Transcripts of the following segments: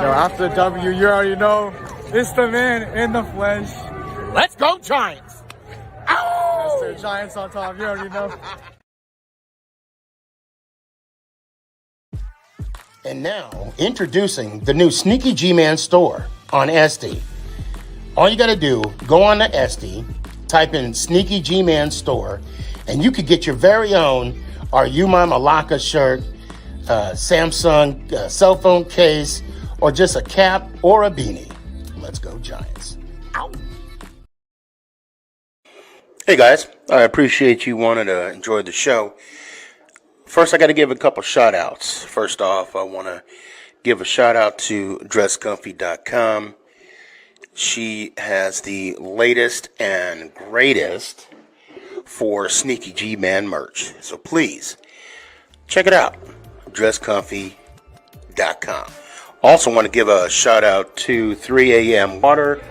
after W, you already know, it's the man in the flesh. Let's go, Giants! Ow! Mr. Giants on top, you already know. And now, introducing the new SneakyG Man store on SD. All you gotta do, go on to SD, type in SneakyG Man store, and you could get your very own Are You My Malacca shirt, Samsung cell phone case, or just a cap or a beanie. Let's go Giants. Ow. Hey guys, I appreciate you wanting to enjoy the show. First, I got to give a couple shout outs. First off, I want to give a shout out to dresscomfy.com. She has the latest and greatest for SneakyG Man merch. So please, check it out. dresscomfy.com. Also want to give a shout out to 3 a.m. Water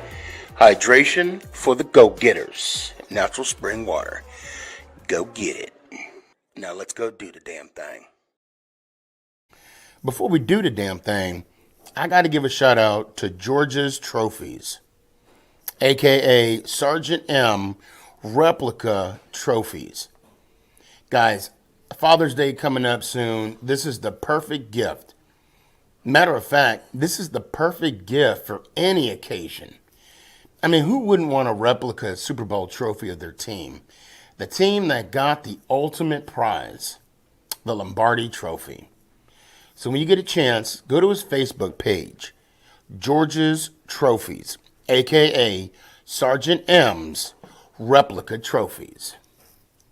Hydration for the go-getters. Natural spring water. Go get it. Now let's go do the damn thing. Before we do the damn thing, I got to give a shout out to George's Trophies, aka Sergeant M replica trophies. Guys, Father's Day coming up soon. This is the perfect gift. Matter of fact, this is the perfect gift for any occasion. I mean, who wouldn't want a replica Super Bowl trophy of their team? The team that got the ultimate prize, the Lombardi Trophy. So when you get a chance, go to his Facebook page, George's Trophies, aka Sergeant M's replica trophies.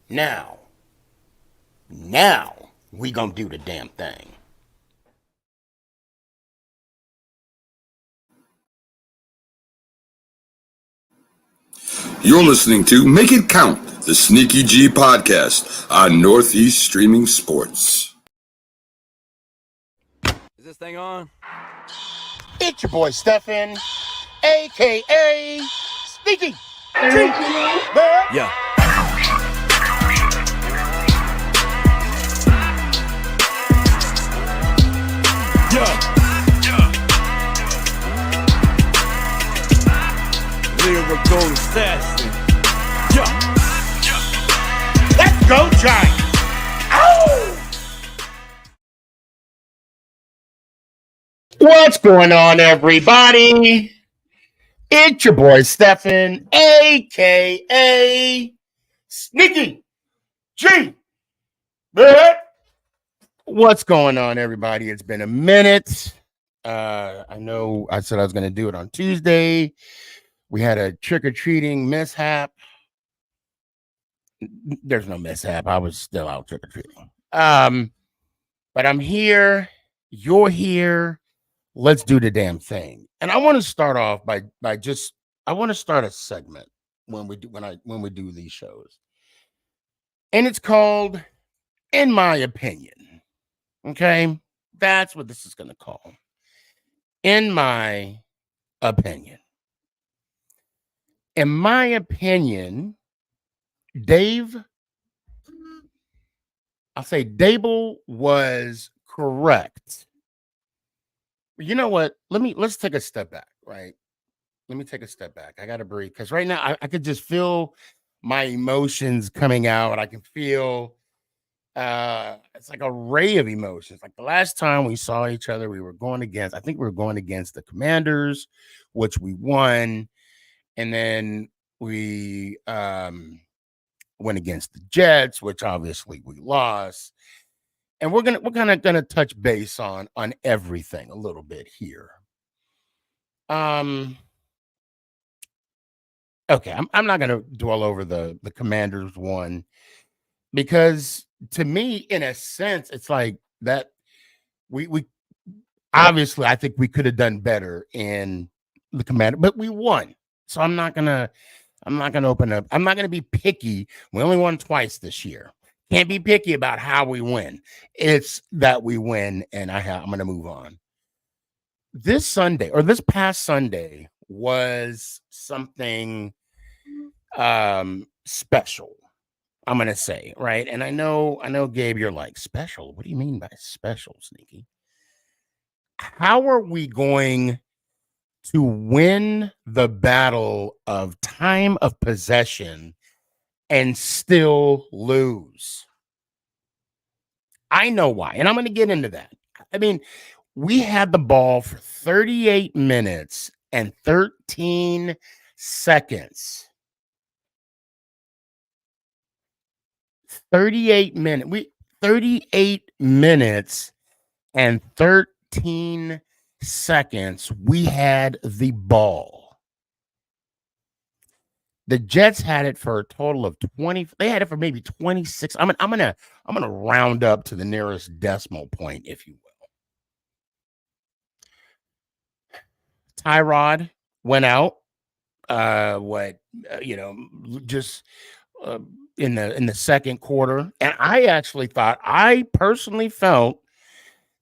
Now, we gonna do the damn thing. You're listening to Make It Count, the SneakyG podcast on Northeast Streaming Sports. Is this thing on? It's your boy Stefan, a.k.a. SneakyG. Yeah. Lyrical assassin. Let's go, Giants! Ow! What's going on, everybody? It's your boy Stefan, a.k.a. SneakyG. What's going on, everybody? It's been a minute. I know I said I was going to do it on Tuesday. We had a trick-or-treating mishap. There's no mishap. I was still out trick-or-treating. But I'm here. You're here. Let's do the damn thing. And I want to start off by I want to start a segment when we do these shows. And it's called In My Opinion. Okay? That's what this is going to call. In my opinion. In my opinion, Dable was correct. You know what? Let's take a step back, right? Let me take a step back. I got to breathe because right now I could just feel my emotions coming out. I can feel it's like a ray of emotions. Like the last time we saw each other, we were going against the Commanders, which we won. And then we went against the Jets, which obviously we lost. And we're kind of gonna touch base on everything a little bit here. Okay, I'm not gonna dwell over the Commanders one because to me, in a sense, it's like that we obviously I think we could have done better in the Commander, but we won. So I'm not gonna open up. I'm not gonna be picky. We only won twice this year. Can't be picky about how we win. It's that we win, and I'm gonna move on. This past Sunday was something special. I'm gonna say, right? And I know, Gabe, you're like, special. What do you mean by special, Sneaky? how are we going to win the battle of time of possession and still lose? I know why, and I'm going to get into that. I mean, we had the ball for 38 minutes and 13 seconds. 38 minutes and 13 seconds. We had the ball. The Jets had it for a total of 20. They had it for maybe 26. I'm gonna round up to the nearest decimal point, if you will. Tyrod went out. Just in the second quarter, and I personally felt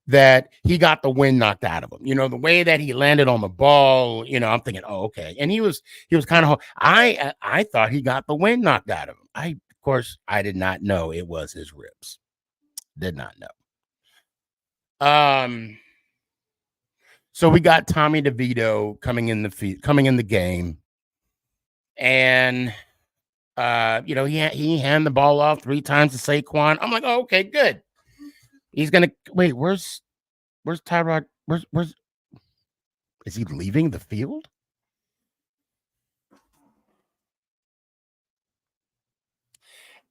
that he got the wind knocked out of him. The way that he landed on the ball, I'm thinking, oh, okay. And he was kind of, I thought he got the wind knocked out of him. Of course, I did not know it was his ribs. Did not know. So we got Tommy DeVito coming in the game, and he handed the ball off 3 times to Saquon. I'm like, oh, okay, good. He's gonna wait. Where's Tyrod? Where's is he leaving the field?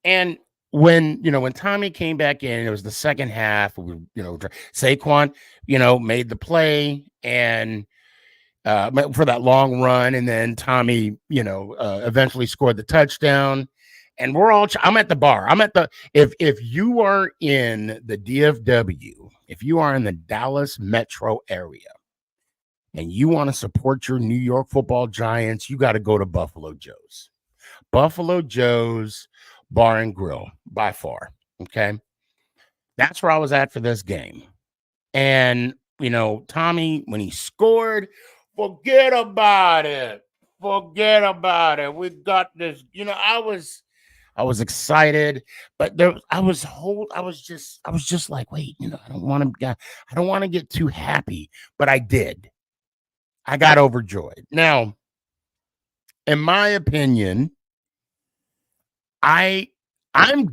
And when Tommy came back in, it was the second half. Saquon, made the play and for that long run, and then Tommy, eventually scored the touchdown. And I'm at the bar. If you are in the DFW, if you are in the Dallas metro area and you want to support your New York Football Giants, you got to go to Buffalo Joe's. Buffalo Joe's Bar and Grill, by far. Okay. That's where I was at for this game. And, Tommy, when he scored, forget about it. We got this. I was excited, but I was just like, wait, I don't want to get too happy, but I did. I got overjoyed. Now, in my opinion, I'm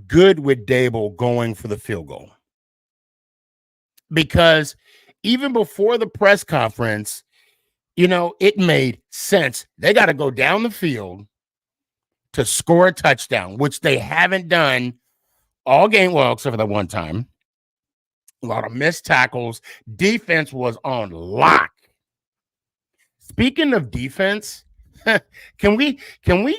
good with Dable going for the field goal, because even before the press conference, it made sense. They got to go down the field to score a touchdown, which they haven't done all game. Well, except for that one time. A lot of missed tackles. Defense was on lock. Speaking of defense, can we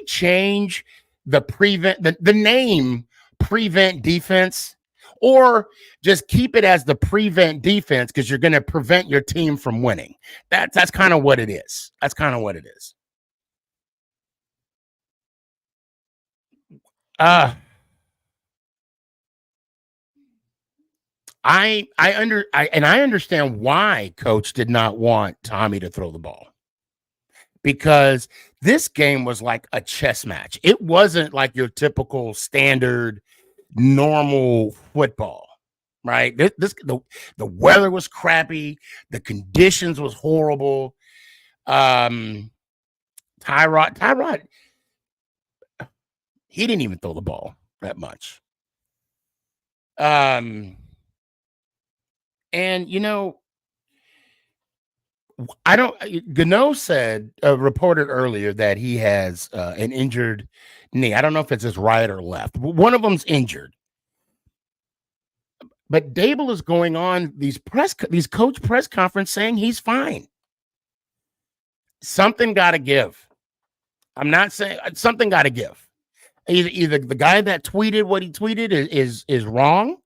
change the name Prevent Defense, or just keep it as the Prevent Defense, because you're going to prevent your team from winning? That's kind of what it is. I understand why Coach did not want Tommy to throw the ball, because this game was like a chess match. It wasn't like your typical standard normal football, right? The weather was crappy, the conditions was horrible. Tyrod, he didn't even throw the ball that much. And Gano reported earlier that he has an injured knee. I don't know if it's his right or left, but one of them's injured. But Dable is going on these coach press conference saying he's fine. Something got to give. I'm not saying something got to give. Either the guy that tweeted what he tweeted is wrong,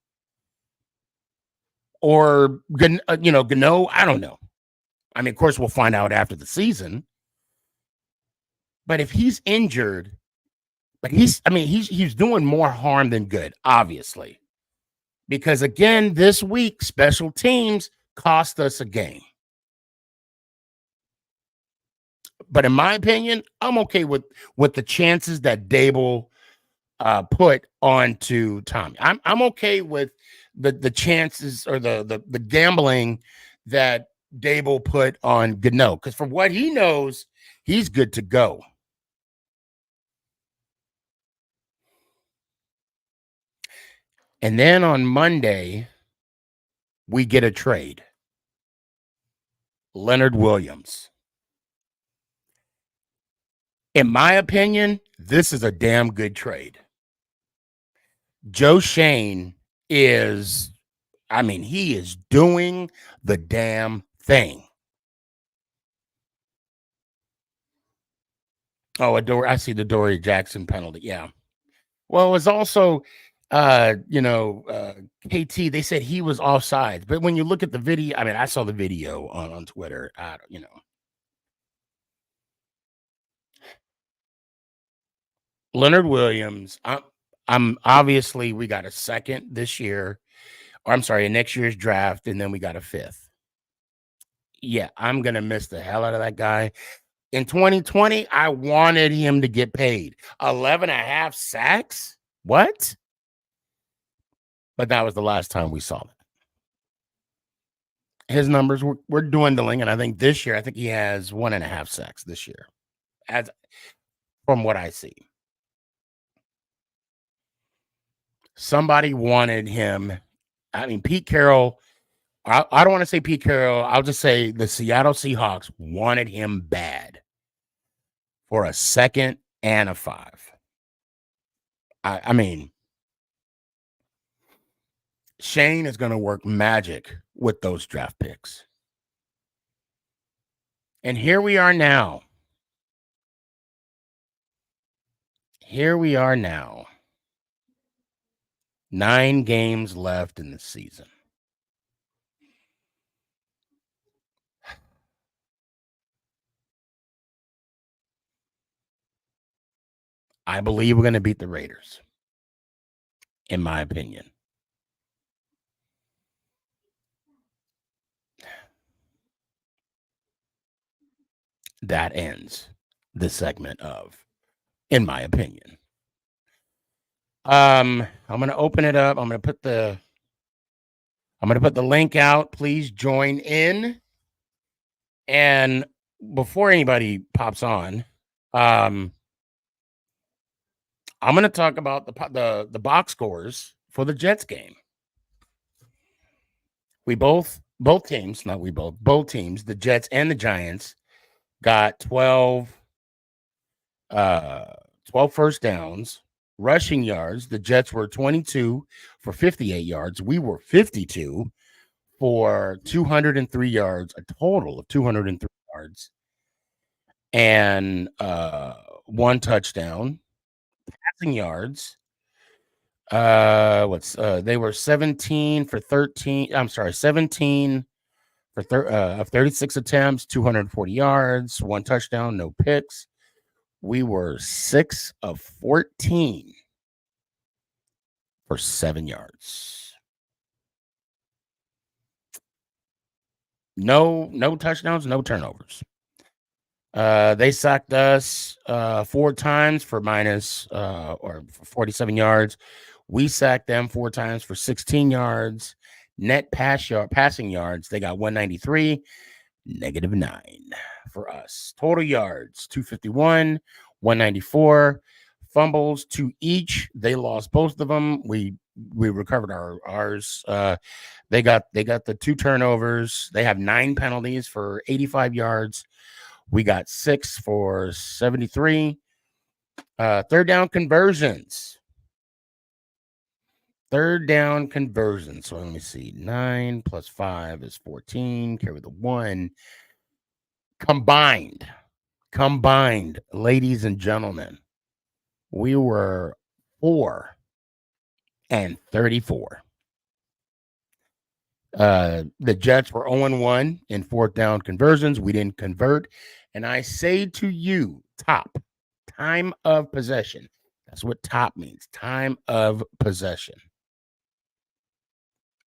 or Gano, I don't know. I mean, of course, we'll find out after the season. But if he's injured, but he's doing more harm than good, obviously. Because again, this week, special teams cost us a game. But in my opinion, I'm okay with the chances that Dable put onto Tommy. I'm okay with the chances, or the gambling that Dable put on Gano, because from what he knows, he's good to go. And then on Monday, we get a trade. Leonard Williams. In my opinion, this is a damn good trade. Joe Shane is, he is doing the damn thing. Oh, I see the Dory Jackson penalty. Yeah. Well, it was also, KT, they said he was offsides. But when you look at the video, I saw the video on Twitter. Leonard Williams, I'm obviously, we got a second this year, or I'm sorry, in next year's draft, and then we got a fifth. Yeah, I'm going to miss the hell out of that guy. In 2020, I wanted him to get paid. 11 and a half sacks? What? But that was the last time we saw that. His numbers were dwindling, and I think this year, he has 1.5 sacks this year, as from what I see. Somebody wanted him. Pete Carroll. I don't want to say Pete Carroll. I'll just say the Seattle Seahawks wanted him bad for a second and a 5. Shane is going to work magic with those draft picks. And here we are now. 9 games left in the season. I believe we're going to beat the Raiders, in my opinion. That ends the segment of, in my opinion. I'm going to open it up. I'm going to put the link out. Please join in. And before anybody pops on, I'm going to talk about the box scores for the Jets game. Both teams, the Jets and the Giants, got 12 first downs. Rushing yards, the Jets were 22 for 58 yards. We were 52 for 203 yards, a total of 203 yards, and 1 touchdown. Passing yards, they were 17 for 13. I'm sorry, 17 for of 36 attempts, 240 yards, 1 touchdown, no picks. We were 6 of 14 for 7 yards. No touchdowns, no turnovers. They sacked us 4 times for minus or 47 yards. We sacked them 4 times for 16 yards. Net passing yards, they got 193, -9 for us. Total yards, 251, 194. Fumbles, 2 each. They lost both of them. We recovered ours. They got the 2 turnovers. They have 9 penalties for 85 yards. We got 6 for 73. Third down conversions. So let me see. 9 plus 5 is 14. Carry the 1. Combined, ladies and gentlemen, we were 4 and 34. The Jets were 0-1 in 4th down conversions. We didn't convert. And I say to you, time of possession. That's what top means. Time of possession.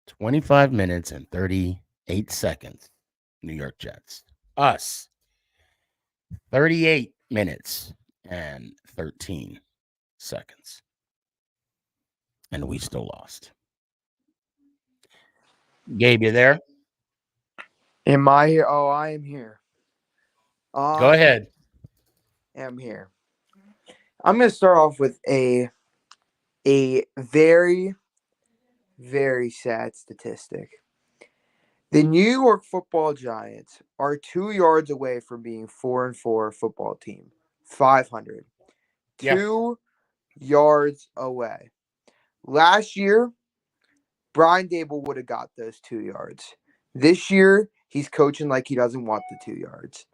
25 minutes and 38 seconds. New York Jets. Us. 38 minutes and 13 seconds. And we still lost. Gabe, you there? Am I here? Oh, I am here. Go ahead. Am here. I'm going to start off with a very, very sad statistic. The New York Football Giants are 2 yards away from being 4-4 football team. 500. Yeah. 2 yards away. Last year, Brian Dable would have got those 2 yards. This year, he's coaching like he doesn't want the 2 yards.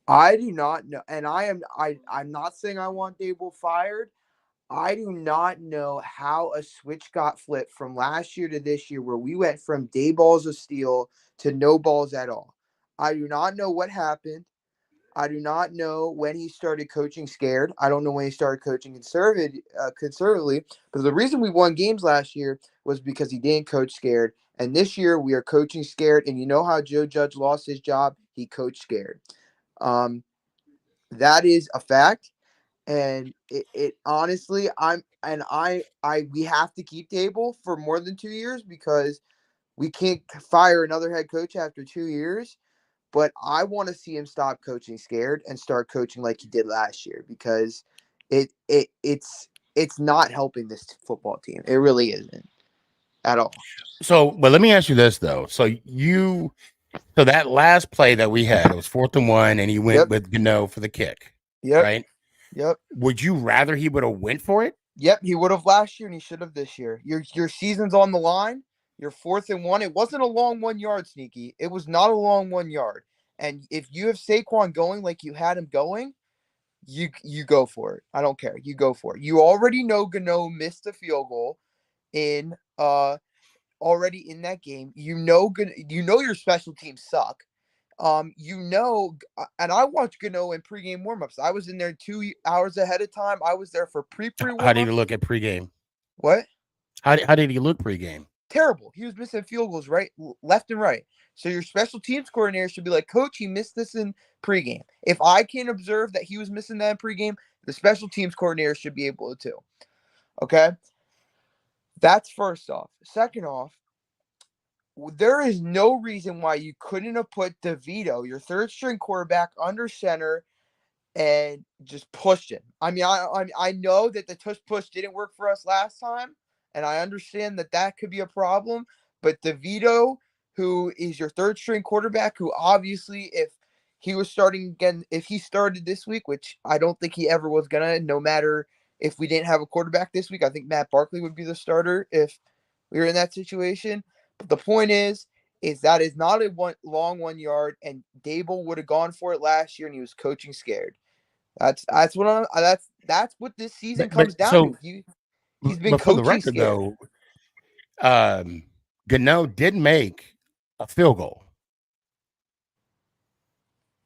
I do not know, and I'm not saying I want Dable fired. I do not know how a switch got flipped from last year to this year where we went from day balls of steel to no balls at all. I do not know what happened. I do not know when he started coaching scared. I don't know when he started coaching conservatively. But the reason we won games last year was because he didn't coach scared. And this year we are coaching scared. And you know how Joe Judge lost his job? He coached scared. That is a fact. And it honestly, we have to keep Dable for more than 2 years because we can't fire another head coach after 2 years. But I want to see him stop coaching scared and start coaching like he did last year because it's not helping this football team. It really isn't at all. So, but let me ask you this though. So that last play that we had, it was 4th and 1, and he went with Gano for the kick. Yep. Right. Yep. Would you rather he would have went for it? Yep. He would have last year and he should have this year. Your season's on the line. You're 4th and 1. It wasn't a long 1 yard, Sneaky. It was not a long 1 yard. And if you have Saquon going like you had him going, you go for it. I don't care. You go for it. You already know Gano missed a field goal in already in that game. You know your special teams suck. And I watched Gano in pregame warmups. I was in there 2 hours ahead of time. I was there for pre warmups. How did he look at pregame? What? How did he look pregame? Terrible. He was missing field goals left and right. So your special teams coordinator should be like, Coach, he missed this in pregame. If I can observe that he was missing that in pregame, the special teams coordinator should be able to. Okay? That's first off. Second off, there is no reason why you couldn't have put DeVito, your third string quarterback, under center and just pushed him. I mean, I know that the tush push didn't work for us last time, and I understand that could be a problem. But DeVito, who is your third string quarterback, who obviously, if he was starting again, if he started this week, which I don't think he ever was gonna, no matter if we didn't have a quarterback this week, I think Matt Barkley would be the starter if we were in that situation. But the point is that is not a long 1 yard, and Dable would have gone for it last year, and he was coaching scared. That's what this season comes down to. He's been coaching for the record, scared. Though, Gano did make a field goal,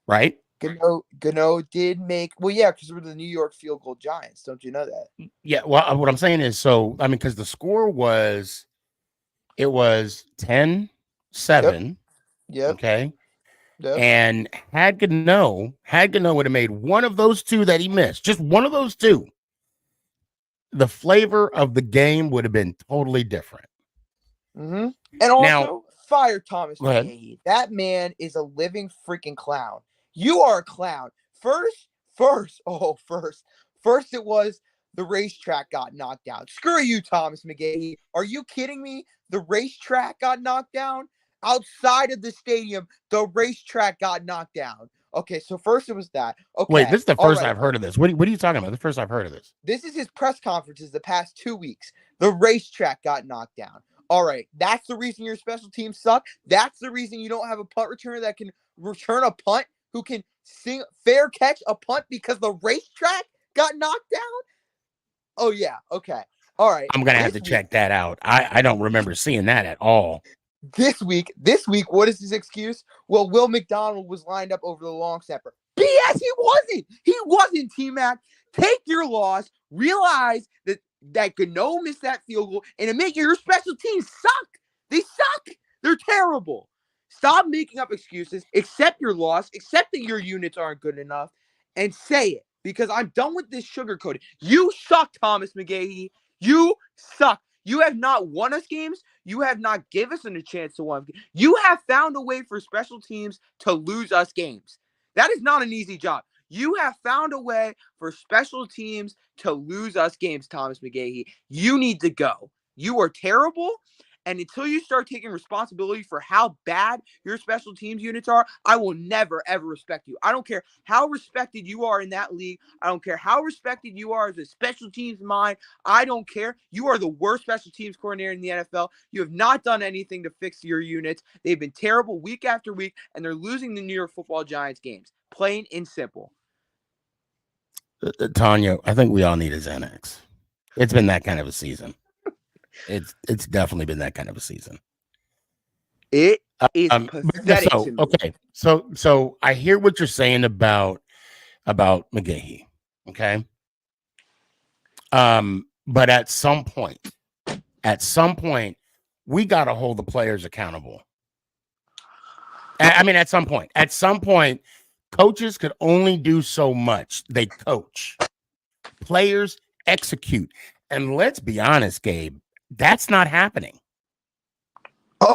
right? Gano did make because we're the New York Field Goal Giants. Don't you know that? Yeah. Well, what I'm saying is, because the score was 10-7. Yep. Okay. Yep. And had Gano would have made one of those two that he missed, just one of those two, the flavor of the game would have been totally different. Mm-hmm. And also, fire Thomas McGahee. That man is a living freaking clown. You are a clown. First it was the racetrack got knocked down. Screw you, Thomas McGahee. Are you kidding me? The racetrack got knocked down? Outside of the stadium, the racetrack got knocked down. Okay, so first it was that. Okay. Wait, this is the first I've heard of this. What are you talking about? The first I've heard of this. This is his press conferences the past 2 weeks. The racetrack got knocked down. All right, that's the reason your special teams suck. That's the reason you don't have a punt returner that can return a punt, who can fair catch a punt because the racetrack got knocked down? Oh, yeah. Okay. All right. I'm going to have to check that out. I don't remember seeing that at all. This week, what is his excuse? Well, Will McDonald was lined up over the long snapper. BS, he wasn't, T-Mac. Take your loss. Realize that Gano missed that field goal, and admit your special teams suck. They suck. They're terrible. Stop making up excuses. Accept your loss. Accept that your units aren't good enough, and say it, because I'm done with this sugarcoating. You suck, Thomas McGahee. You suck. You have not won us games. You have not given us a chance to win. You have found a way for special teams to lose us games. That is not an easy job. You have found a way for special teams to lose us games, Thomas McGahee. You need to go. You are terrible. And until you start taking responsibility for how bad your special teams units are, I will never, ever respect you. I don't care how respected you are in that league. I don't care how respected you are as a special teams mind. I don't care. You are the worst special teams coordinator in the NFL. You have not done anything to fix your units. They've been terrible week after week, and they're losing the New York Football Giants games. Plain and simple. Tanya, I think we all need a Xanax. It's been that kind of a season. It's definitely been that kind of a season. It is pathetic to me. Okay, so I hear what you're saying about McGahee. Okay, but at some point, we got to hold the players accountable. I mean, at some point, coaches could only do so much. They coach, players execute, and let's be honest, Gabe. That's not happening.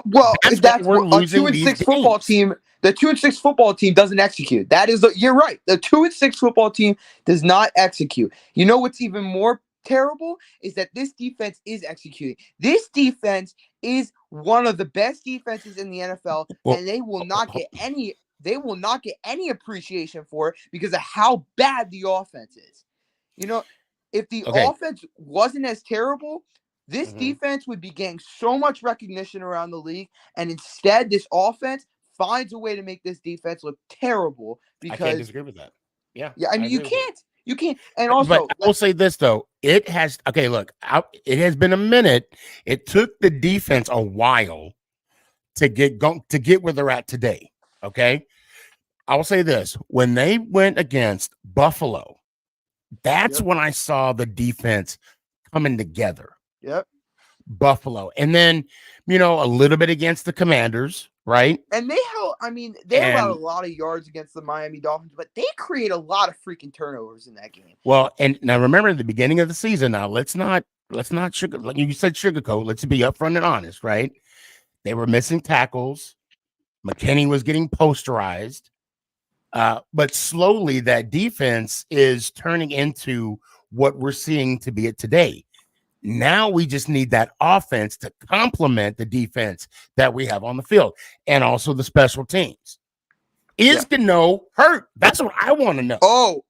Well, that's we're a losing 2-6 football team. The 2-6 football team doesn't execute. You're right. The 2-6 football team does not execute. You know what's even more terrible is that this defense is executing. This defense is one of the best defenses in the NFL, and they will not get any. They will not get any appreciation for it because of how bad the offense is. You know, if the offense wasn't as terrible, this defense would be getting so much recognition around the league, and instead this offense finds a way to make this defense look terrible because I can't disagree with that. Yeah. I mean, you can't. And also, but I will say this though, it has been a minute. It took the defense a while to get where they're at today. Okay. I will say this, when they went against Buffalo, that's when I saw the defense coming together. Yep. Buffalo. And then, a little bit against the Commanders, right? And they allowed a lot of yards against the Miami Dolphins, but they create a lot of freaking turnovers in that game. Well, and now remember the beginning of the season, now let's not like you said sugarcoat, let's be upfront and honest, right? They were missing tackles. McKinney was getting posterized. But slowly that defense is turning into what we're seeing to be it today. Now we just need that offense to complement the defense that we have on the field and also the special teams. Is Gano hurt? That's what I want to know. Oh,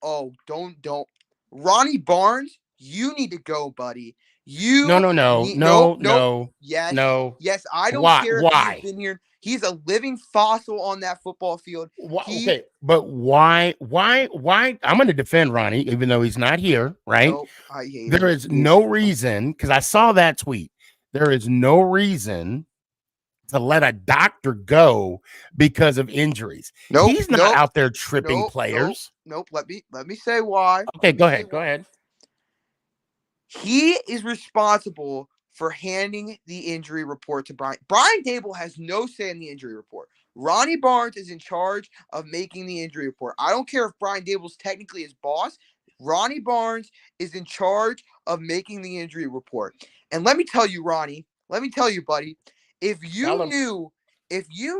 don't. Ronnie Barnes, you need to go, buddy. No. Yes, I don't care if he's been here. He's a living fossil on that football field. Okay, but why? I'm going to defend Ronnie, even though he's not here, right? Nope, I hate there him. is no reason, because I saw that tweet. There is no reason to let a doctor go because of injuries. He's not out there tripping players. Nope. Let me say why. Okay, go ahead. He is responsible for handing the injury report to Brian. Brian Dable has no say in the injury report. Ronnie Barnes is in charge of making the injury report. I don't care if Brian Dable's technically his boss. Ronnie Barnes is in charge of making the injury report. And let me tell you, Ronnie, buddy, if you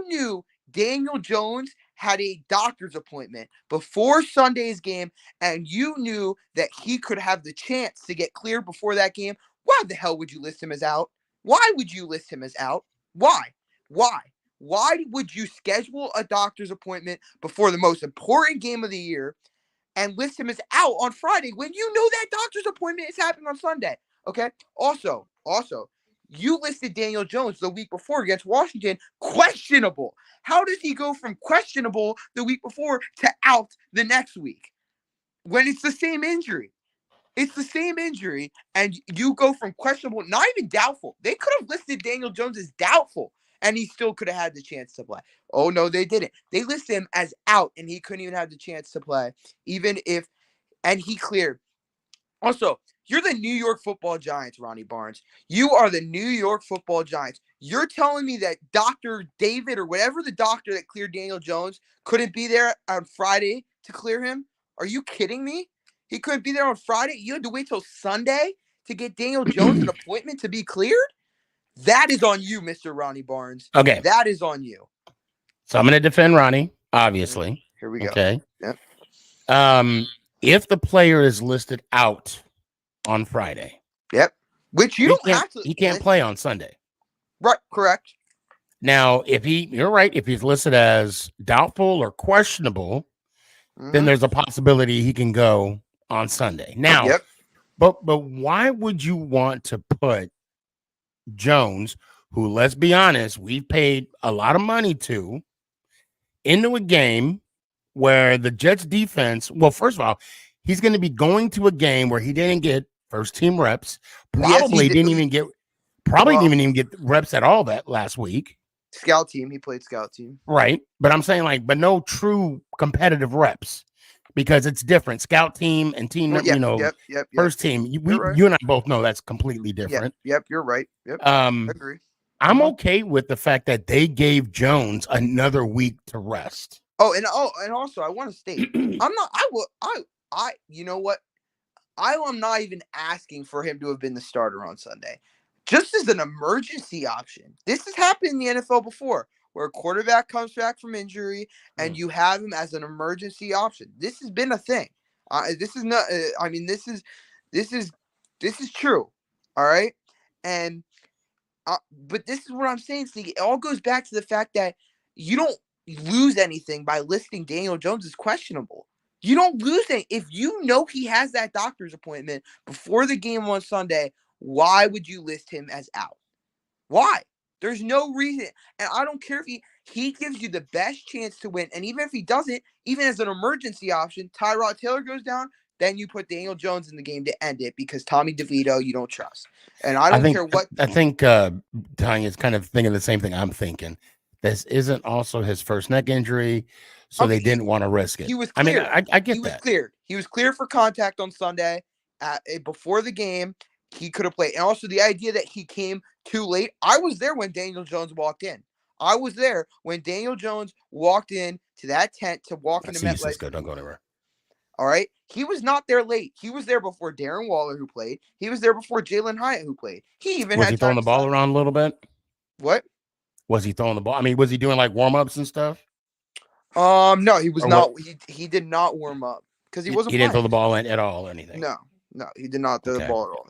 knew Daniel Jones had a doctor's appointment before Sunday's game and you knew that he could have the chance to get cleared before that game, why the hell would you list him as out? Why would you list him as out? Why? Why would you schedule a doctor's appointment before the most important game of the year and list him as out on Friday when you know that doctor's appointment is happening on Sunday? Okay. Also, you listed Daniel Jones the week before against Washington questionable. How does he go from questionable the week before to out the next week when it's the same injury? It's the same injury, and you go from questionable, not even doubtful. They could have listed Daniel Jones as doubtful, and he still could have had the chance to play. Oh, no, they didn't. They listed him as out, and he couldn't even have the chance to play, and he cleared. Also, you're the New York Football Giants, Ronnie Barnes. You are the New York Football Giants. You're telling me that Dr. David or whatever the doctor that cleared Daniel Jones couldn't be there on Friday to clear him? Are you kidding me? He couldn't be there on Friday. You had to wait till Sunday to get Daniel Jones an appointment to be cleared, that is on you, Mr. Ronnie Barnes. Okay. That is on you. So I'm going to defend Ronnie, obviously. Here we go. Okay. Yep. If the player is listed out on Friday. Yep. Which you don't have to. He can't play on Sunday. Right. Correct. Now, you're right. If he's listed as doubtful or questionable, then there's a possibility he can go on Sunday. Now, but why would you want to put Jones, who, let's be honest, we've paid a lot of money to, into a game where the Jets defense, well, first of all, he's going to be going to a game where he didn't get first team reps, didn't even get reps at all that last week. Scout team. He played scout team. Right. But I'm saying but no true competitive reps because it's different. Scout team and team, first team. You and I both know that's completely different. Yep. You're right. Yep. I agree. I'm okay with the fact that they gave Jones another week to rest. And also I want to state, you know what? I am not even asking for him to have been the starter on Sunday. Just as an emergency option. This has happened in the NFL before, where a quarterback comes back from injury and you have him as an emergency option. This has been a thing. This is not. This is true. All right, and but this is what I'm saying, Sneaky. It all goes back to the fact that you don't lose anything by listing Daniel Jones as questionable. You don't lose anything if you know he has that doctor's appointment before the game on Sunday. Why would you list him as out? Why? There's no reason. And I don't care if he gives you the best chance to win. And even if he doesn't, even as an emergency option, Tyrod Taylor goes down, then you put Daniel Jones in the game to end it because Tommy DeVito you don't trust. And I don't care what. I think Tanya's kind of thinking the same thing I'm thinking. This isn't also his first neck injury, so they didn't want to risk it. He was cleared. I get that. He was cleared. He was cleared for contact on Sunday before the game. He could have played. And also the idea that he came too late. I was there when Daniel Jones walked in. I was there when Daniel Jones walked in to that tent to walk into MetLife. Don't go anywhere. All right. He was not there late. He was there before Darren Waller, who played. He was there before Jalen Hyatt, who played. He even was he throwing the ball around a little bit? What? Was he throwing the ball? I mean, was he doing like warm-ups and stuff? No, he was not. He did not warm up because he wasn't. He didn't throw the ball in at all or anything. No, he did not throw the ball at all.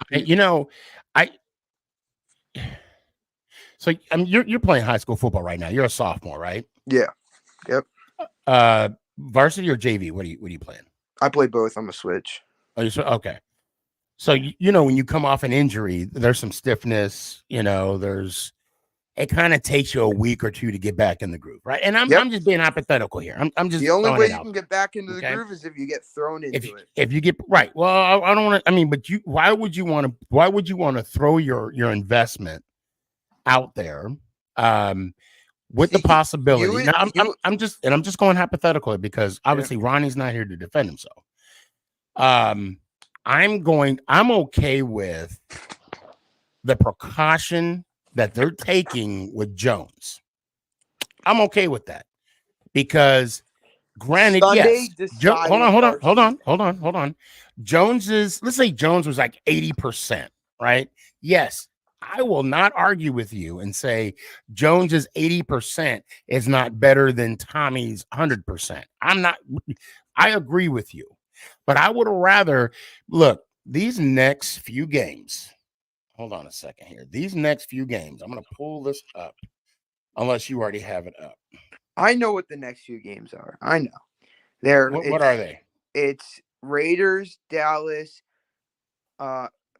So you're playing high school football right now. You're a sophomore, right? Yeah. Yep. Varsity or JV? What are you playing? I play both. I'm a switch. Oh, okay. So when you come off an injury, there's some stiffness. It kind of takes you a week or two to get back in the groove, right? And I'm just being hypothetical here. I'm just the only way you can get back into the groove is if you get thrown into it. If you get right, well, I don't want to. I mean, but why would you want to throw your investment out there with the possibility? I'm just going hypothetically because obviously Ronnie's not here to defend himself. I'm okay with the precaution that they're taking with Jones. I'm okay with that because granted, yes. Hold on. Let's say Jones was like 80%, right? Yes. I will not argue with you and say Jones's 80% is not better than Tommy's 100%. I agree with you, but I would rather look these next few games. Hold on a second here. These next few games, I'm going to pull this up unless you already have it up. I know what the next few games are. I know. What are they? It's Raiders, Dallas,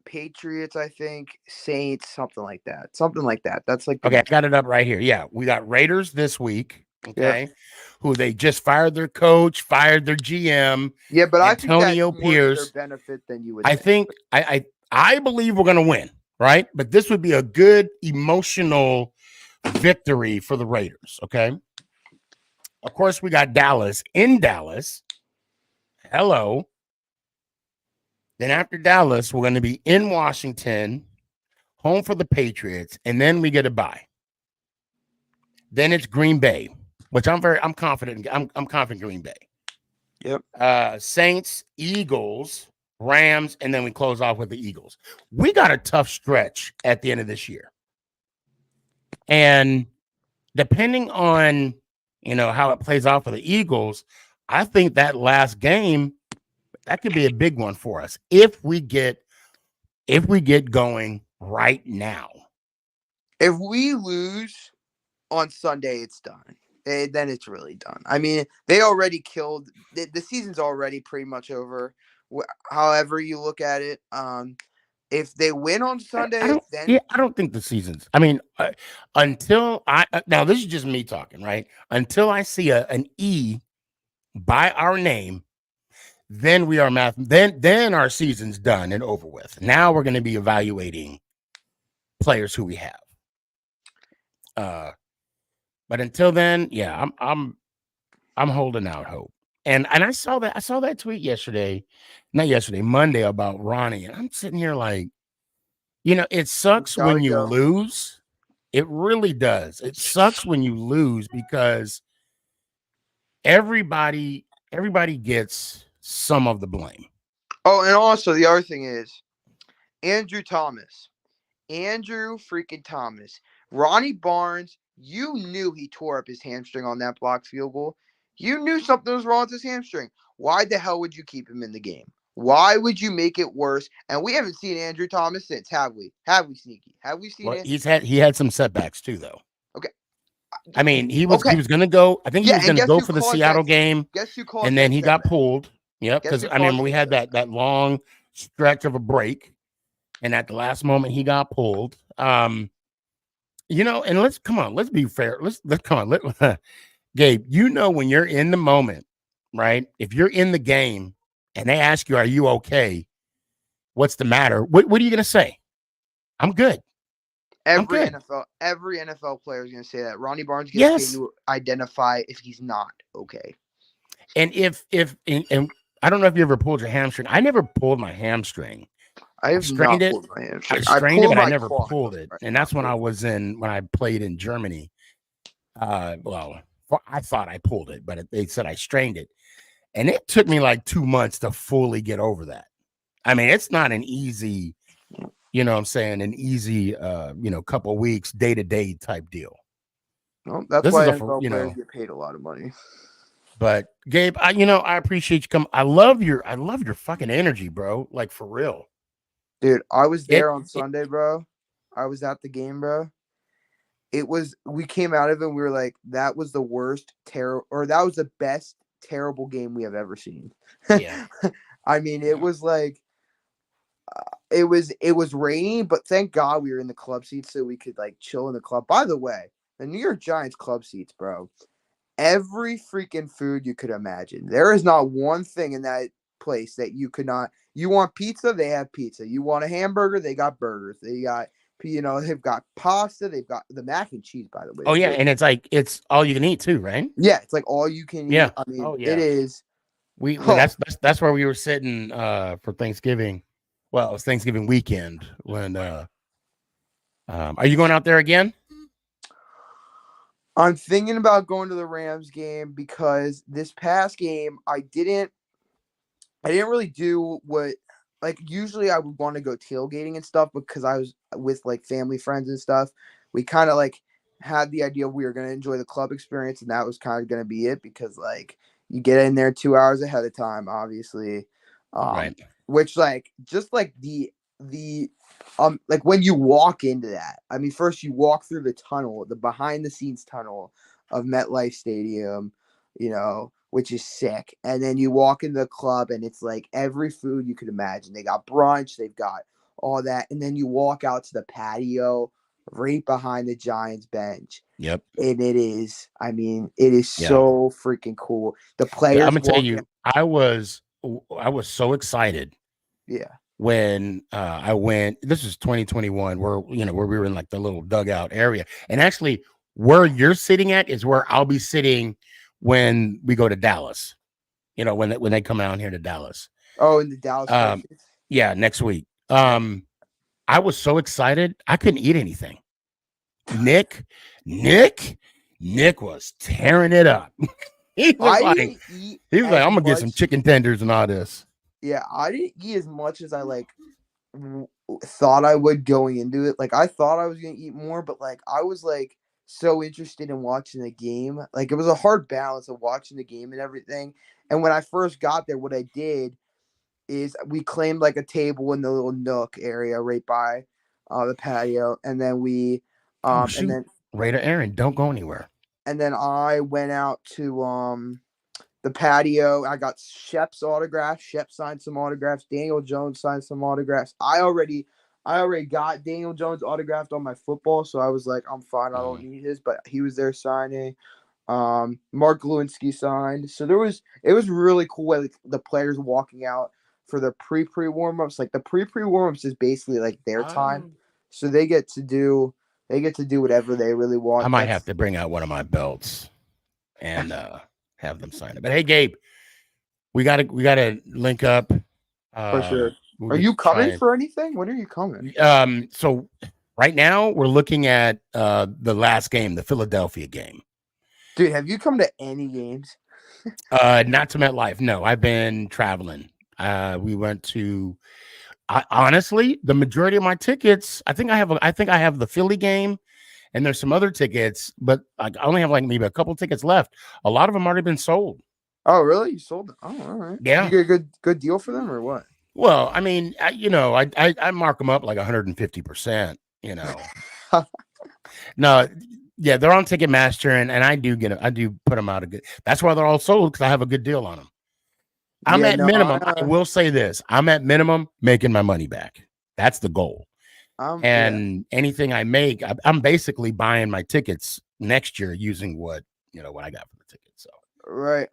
Patriots, I think, Saints, something like that. That's like okay. I got it up right here. Yeah, we got Raiders this week. Okay, who they just fired their coach, fired their GM. Yeah, but Antonio I think that's Pierce. More to their benefit than you would. I think I believe we're going to win, right? But this would be a good emotional victory for the Raiders. Okay. Of course, we got Dallas in Dallas. Hello. Then after Dallas, we're going to be in Washington, home for the Patriots, and then we get a bye. Then it's Green Bay, which I'm confident. I'm confident Green Bay. Yep. Saints, Eagles, Rams, and then we close off with the Eagles. We got a tough stretch at the end of this year. And depending on, how it plays out for the Eagles, I think that last game, that could be a big one for us if we get going right now. If we lose on Sunday, it's done. Then it's really done. I mean, they already killed the season's already pretty much over. However you look at it, if they win on Sunday, I don't think the season's. I mean, until now, this is just me talking, right? Until I see an E by our name, then we are Then our season's done and over with. Now we're going to be evaluating players who we have. But until then, yeah, I'm holding out hope. And I saw that tweet Monday about Ronnie, and I'm sitting here like, it sucks when you lose. It really does. It sucks when you lose because everybody gets some of the blame. Oh, and also the other thing is Andrew freaking Thomas. Ronnie Barnes, you knew he tore up his hamstring on that blocked field goal. You knew something was wrong with his hamstring. Why the hell would you keep him in the game? Why would you make it worse? And we haven't seen Andrew Thomas since, have we? Have we, Sneaky? Have we seen it? He had some setbacks too, though. Okay. I mean, he was going to go. I think he was going to go for the Seattle game. Guess who called? And then he got pulled. Yep, because I mean, we had that long stretch of a break, and at the last moment he got pulled. And let's be fair. Let's Gabe, when you're in the moment, right? If you're in the game and they ask you, "Are you okay? What's the matter?" What are you going to say? I'm good. Every NFL player is going to say that. Ronnie Barnes gets to identify if he's not okay. And if I don't know if you ever pulled your hamstring. I never pulled my hamstring. I have strained it. Pulled my hamstring. I strained it, but I never claw. pulled it. And that's when I played in Germany. Well, I thought I pulled it, but they said I strained it. And it took me like 2 months to fully get over that. I mean, it's not an easy, an easy, couple of weeks, day-to-day type deal. Well, that's why NFL players get paid a lot of money. But Gabe, I appreciate you coming. I love your fucking energy, bro. Like, for real. Dude, I was there on Sunday, bro. I was at the game, bro. We came out of it and we were like, that was the worst that was the best terrible game we have ever seen. Yeah. I mean, it was like, it was raining, but thank God we were in the club seats so we could like chill in the club. By the way, the New York Giants club seats, bro. Every freaking food you could imagine. There is not one thing in that place that you could not. You want pizza? They have pizza. You want a hamburger? They got burgers. They got, they've got pasta. They've got the mac and cheese, by the way. Oh, yeah. And it's all you can eat too, right? Yeah. It's like all you can eat. I mean, it is. That's where we were sitting for Thanksgiving. Well, it was Thanksgiving weekend when are you going out there again? I'm thinking about going to the Rams game because this past game I didn't really do what, like, usually I would want to go tailgating and stuff because I was with like family friends and stuff. We kind of like had the idea we were going to enjoy the club experience, and that was kind of going to be it because like you get in there 2 hours ahead of time, obviously. Right. Which like just like the like when you walk into that, I mean, first you walk through the tunnel, the behind the scenes tunnel of MetLife Stadium, which is sick. And then you walk into the club and it's like every food you could imagine. They got brunch, they've got all that. And then you walk out to the patio right behind the Giants bench. Yep. And it is so freaking cool. The players. I'm gonna tell you, I was so excited. Yeah. When I went, this was 2021, where we were in like the little dugout area, and actually where you're sitting at is where I'll be sitting when we go to Dallas. When they come out here to Dallas. Oh, in the Dallas. Yeah, next week. I was so excited I couldn't eat anything. Nick was tearing it up. He was like, I'm gonna get some chicken tenders and all this. Yeah, I didn't eat as much as I thought I would going into it. Like I thought I was gonna eat more, but like I was like so interested in watching the game. Like it was a hard balance of watching the game and everything. And when I first got there, what I did is we claimed like a table in the little nook area right by the patio, and then we Oh um and shoot, then Raider Aaron, don't go anywhere. and then I went out to the patio. I got Shep's autograph. Shep signed some autographs. Daniel Jones signed some autographs. I already got Daniel Jones autographed on my football, so I was like, I'm fine. I don't need his, but he was there signing. Mark Lewinsky signed. So it was really cool like the players walking out for the pre warm ups. Like the pre warm ups is basically like their time, so they get to do whatever they really want. I might have to bring out one of my belts and have them sign it. But hey, Gabe, we gotta link up. For sure. We'll Are you coming try for anything? When are you coming? so right now we're looking at the last game, the Philadelphia game. Dude, have you come to any games? Not to MetLife. No, I've been traveling. We went to honestly, the majority of my tickets, I think I have the Philly game, and there's some other tickets, but I only have like maybe a couple tickets left. A lot of them already been sold. Oh, really? You sold them? Oh, all right. Yeah. You get a good deal for them or what? Well, I mean, I mark them up like 150%, No, yeah, they're on Ticketmaster, and I do put them out a good. That's why they're all sold, because I have a good deal on them. I'm at minimum. I will say this: I'm at minimum making my money back. That's the goal. And anything I make, I'm basically buying my tickets next year using what I got for the tickets. So right,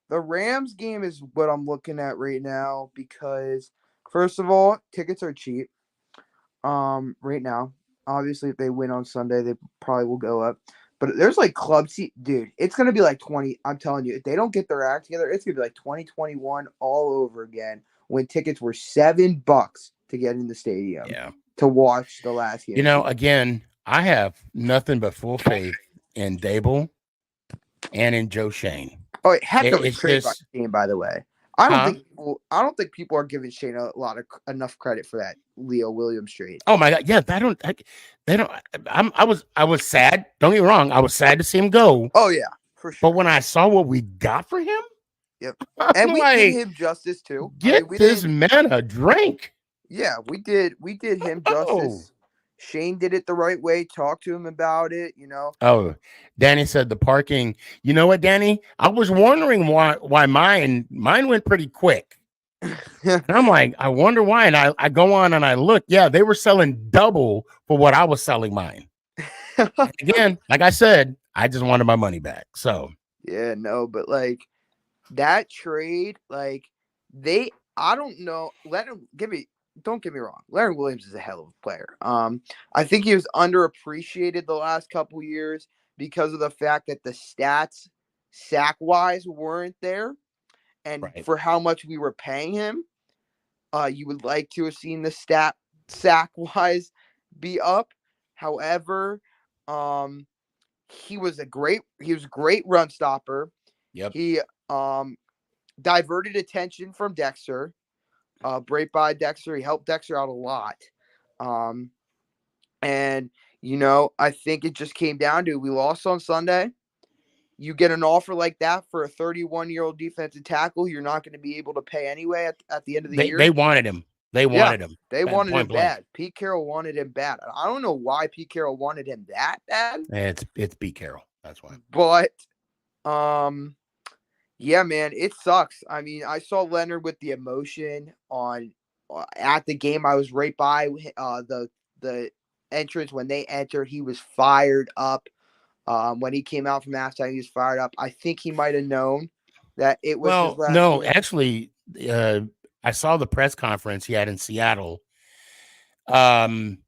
the Rams game is what I'm looking at right now because first of all, tickets are cheap. Right now, obviously, if they win on Sunday, they probably will go up. But there's like club seat, dude. It's gonna be like 20. I'm telling you, if they don't get their act together, it's gonna be like 2021 all over again. When tickets were $7 to get in the stadium, to watch the last game. Again, I have nothing but full faith in Dable and in Joe Shane. Oh, heck of a trade by Shane, by the way. I don't think people are giving Shane enough credit for that Leo Williams trade. Oh my God, yeah, they don't. I was sad. Don't get me wrong, I was sad to see him go. Oh yeah, for sure. But when I saw what we got for him, yep, and we did him justice too. Get this man a drink. Yeah, we did him justice. Shane did it the right way. Talk to him about it, Oh, Danny said the parking. You know what, Danny? I was wondering why mine went pretty quick. And I'm like, I wonder why. And I go on and I look. Yeah, they were selling double for what I was selling mine. Again, like I said, I just wanted my money back. So yeah, no, but like that trade, like I don't know. Don't get me wrong. Larry Williams is a hell of a player. I think he was underappreciated the last couple years because of the fact that the stats sack-wise weren't there. And for how much we were paying him, you would like to have seen the stat sack-wise be up. However, he was a great run stopper. Yep. He diverted attention from Dexter. Break by Dexter. He helped Dexter out a lot. And I think it just came down to we lost on Sunday. You get an offer like that for a 31-year-old defensive tackle, you're not going to be able to pay anyway at the end of the year. They wanted him. They wanted him. They wanted him bad. Pete Carroll wanted him bad. I don't know why Pete Carroll wanted him that bad. It's Pete Carroll. That's why. But yeah, man, it sucks. I mean, I saw Leonard with the emotion at the game. I was right by the entrance when they entered. He was fired up. When he came out from halftime, he was fired up. I think he might have known that it was his last game. Actually, I saw the press conference he had in Seattle. Shane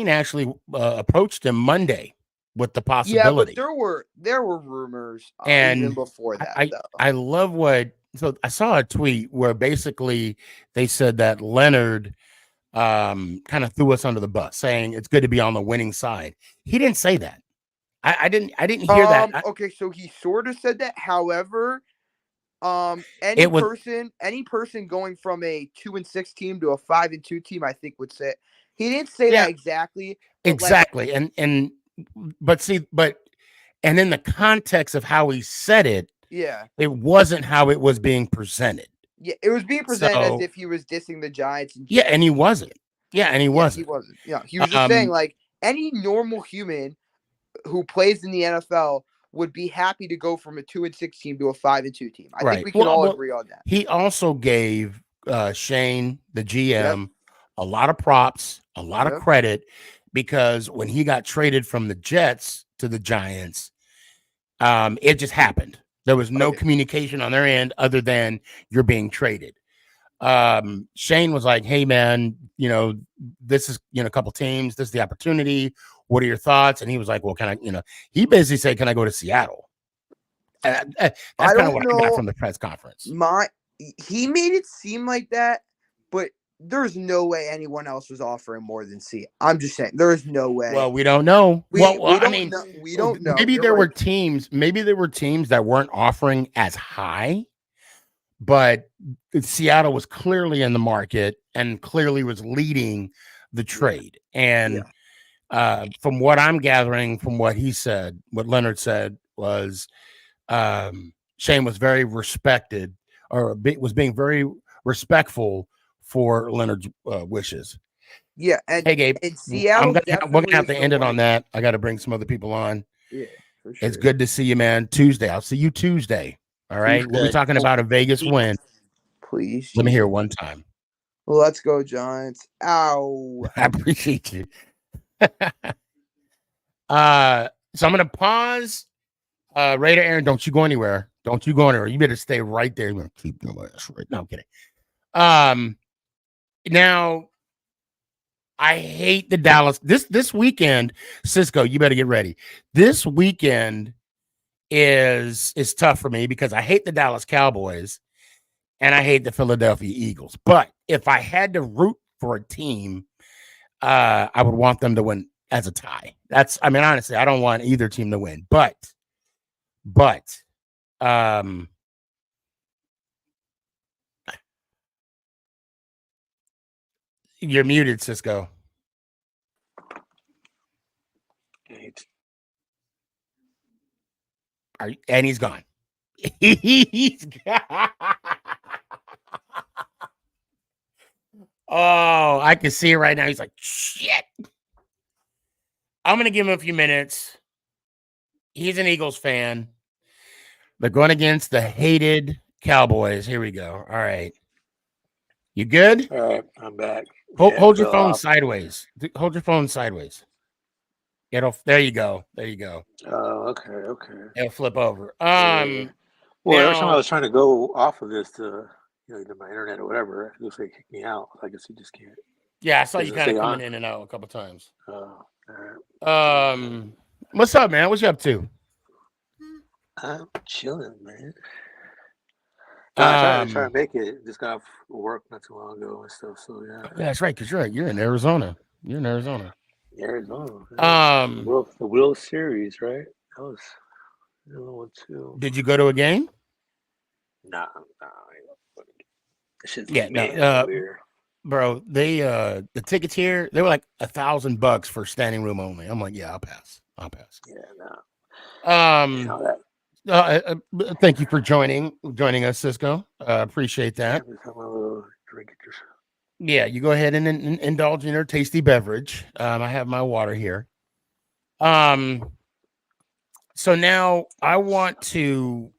actually approached him Monday with the possibility. Yeah, but there were rumors even before that. I love so I saw a tweet where basically they said that Leonard kind of threw us under the bus, saying it's good to be on the winning side. He didn't say that. I didn't hear that. Okay, so he sort of said that. However, Any It was person going from a 2-6 team to a 5-2 team, I think would say he didn't say yeah, that exactly, but like exactly. And and in the context of how he said it, yeah, it wasn't how it was being presented. yeah, it was being presented as So if he was dissing the Giants and yeah, and he wasn't. Yeah, and he yeah, he wasn't. wasn't. Yeah, he was just saying Um, like any normal human who plays in the NFL would be happy to go from a 2-6 team to a 5-2 team. I think right. we can all Well, agree on that. he also gave Shane, the Yep. GM, a lot of props, a lot of Yep. credit, because when he got traded from the Jets to the Giants, it just happened. There was no Okay. communication on their end other than you're being traded. Shane was like, "Hey, man, this is a couple teams. This is the opportunity. What are your thoughts?" And he was like, "Well, can I?" He basically said, "Can I go to Seattle?" That's I kind of don't what I got know. from the press conference. He made it seem like that, but there's no way anyone else was offering more than C. I'm just saying, there is no way. Well, we don't know. We Well, I don't mean, know. We don't know. maybe You're there were right. teams. Maybe there were teams that weren't offering as high, but Seattle was clearly in the market and clearly was leading the trade. And from what I'm gathering, from what he said, what Leonard said was, Shane was very respected, or was being very respectful for Leonard's wishes. Yeah, Hey, Gabe, and Seattle we're gonna definitely have is to the end it one. on that. I got to bring some other people on. Yeah, for sure. It's good to see you, man. Tuesday, I'll see you Tuesday. All right, we'll be talking about a Vegas win. Please, Let me hear Jesus. it one time. Let's go, Giants. Ow. I appreciate you. So I'm gonna pause. Raider Aaron, don't you go anywhere. Don't you go anywhere. You better stay right there. You're gonna keep doing this right now. I'm kidding. Now I hate the Dallas. This weekend, Cisco, you better get ready. This weekend is tough for me because I hate the Dallas Cowboys and I hate the Philadelphia Eagles. But if I had to root for a team, I would want them to win as a tie. Honestly, I don't want either team to win. But you're muted, Cisco. And he's gone. He's gone. Oh, I can see it right now. He's like, shit. I'm going to give him a few minutes. He's an Eagles fan. They're going against the hated Cowboys. Here we go. All right. You good? All right, I'm back. Hold your phone sideways. Hold your phone sideways. There you go. There you go. Oh, okay. It'll flip over. Well, now, every time I was trying to go off of this to, either my internet or whatever, it looks like it kicked me out. I guess you just can't. Yeah, I saw you kind of coming in and out a couple times. Oh, all right. What's up, man? What you up to? I'm chilling, man. I try to make it. Just got off work not too long ago and stuff. So yeah. Yeah, that's right. Cause you're in Arizona. Arizona. The World Series, right? That was the other one too. Did you go to a game? Nah. Weird. Bro, they the tickets here, they were like $1,000 for standing room only. I'm like, yeah, I'll pass. Yeah, no. Thank you for joining us, Cisco. Appreciate that. Yeah, you go ahead and indulge in your tasty beverage. I have my water here. So now I want to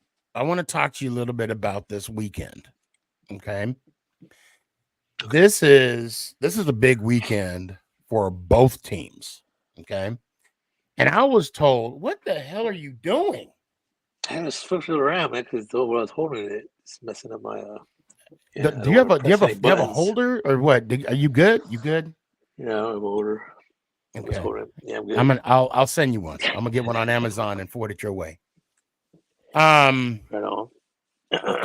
talk to you a little bit about this weekend. Okay. This is a big weekend for both teams. Okay. And I was told, what the hell are you doing? I had to switch it around, man, because the way I was holding it's messing up my. Do you have a holder or what? Are you good? You good? Yeah, I have a holder. Okay. Yeah, I'm good. I'll send you one. I'm gonna get one on Amazon and forward it your way. Right on.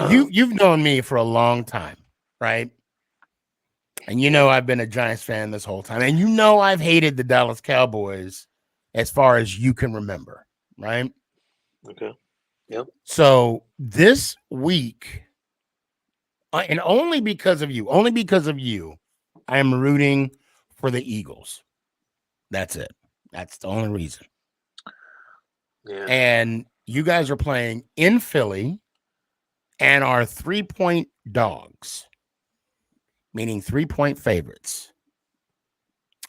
You've known me for a long time, right? And I've been a Giants fan this whole time, and I've hated the Dallas Cowboys as far as you can remember, right? Okay. Yep. So this week, and only because of you, I am rooting for the Eagles. That's it. That's the only reason. Yeah. And you guys are playing in Philly and are 3-point dogs, meaning 3-point favorites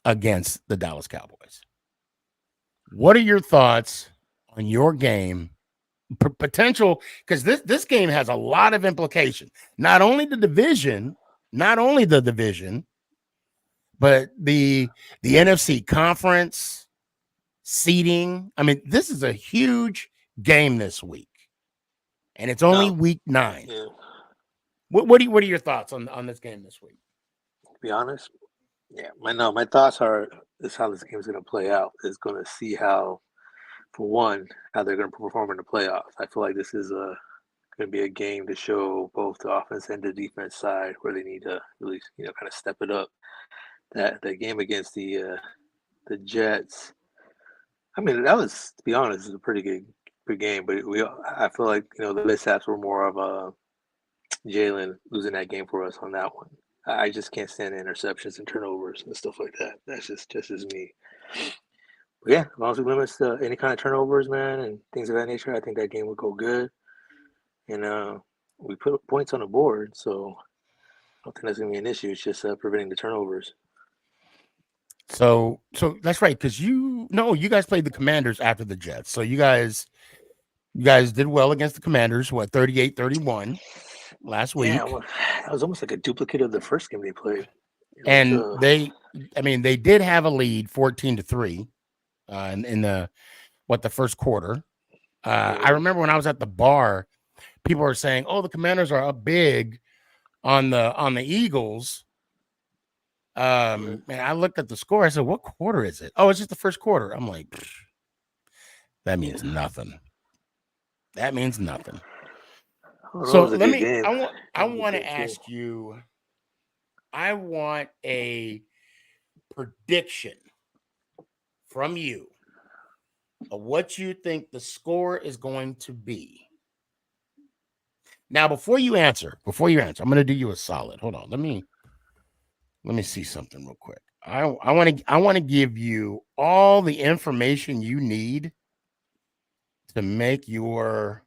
against the Dallas Cowboys. What are your thoughts on your game potential? Because this game has a lot of implication. Not only the division, but the NFC conference seeding. I mean, this is a huge game this week, and it's only week 9. Yeah. What are your thoughts on this game this week? To be honest, yeah, my thoughts is how this game's going to play out. Is going to see how, for one, how they're going to perform in the playoffs. I feel like this is going to be a game to show both the offense and the defense side where they need to really, kind of step it up. That game against the Jets, I mean, that was, to be honest, is a pretty good game. But I feel like the mishaps were more of Jalen losing that game for us on that one. I just can't stand the interceptions and turnovers and stuff like that. That's just as me. But yeah, as long as we limit any kind of turnovers, man, and things of that nature, I think that game would go good. And we put points on the board, so I don't think that's going to be an issue. It's just preventing the turnovers. So that's right, because you guys played the Commanders after the Jets. So you guys did well against the Commanders, 38-31 last week. Yeah, well, that was almost like a duplicate of the first game they played. And they did have a lead 14-3 in the first quarter. I remember when I was at the bar, people were saying, "Oh, the Commanders are up big on the Eagles." And I looked at the score. I said, "What quarter is it?" "Oh, it's just the first quarter." I'm like, that means nothing. That means nothing. So let me. I want to ask you. I want a prediction from you of what you think the score is going to be. Now, before you answer, I'm going to do you a solid. Hold on. Let me see something real quick. I want to give you all the information you need to make your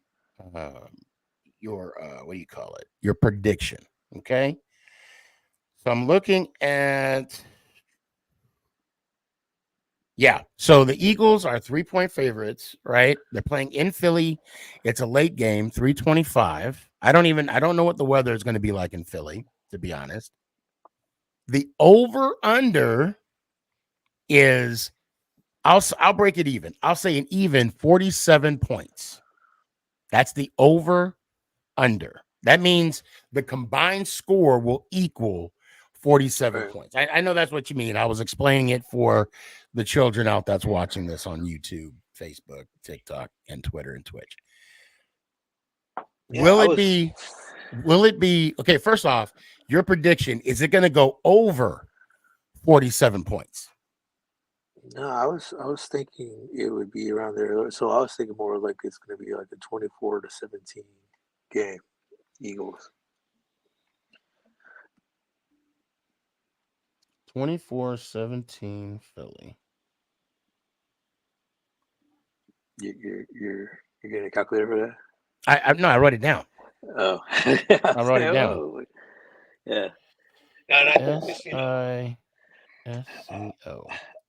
what do you call it? Your prediction. Okay. So I'm looking at, so the Eagles are 3-point favorites, right? They're playing in Philly. It's a late game, 3:25. I don't know what the weather is going to be like in Philly, to be honest. The over-under is, I'll break it even. I'll say an even 47 points. That's the over-under. That means the combined score will equal 47 points. I know that's what you mean. I was explaining it for the children out that's watching this on YouTube, Facebook, TikTok, and Twitter and Twitch. Will it be okay? First off, your prediction, is it going to go over 47 points? No, I was thinking it would be around there. So I was thinking more like it's going to be like a 24-17 game, Eagles. 24-17 Philly. You're getting a calculator for that? I wrote it down. Oh, I wrote it down. Oh. Yeah. SISCO.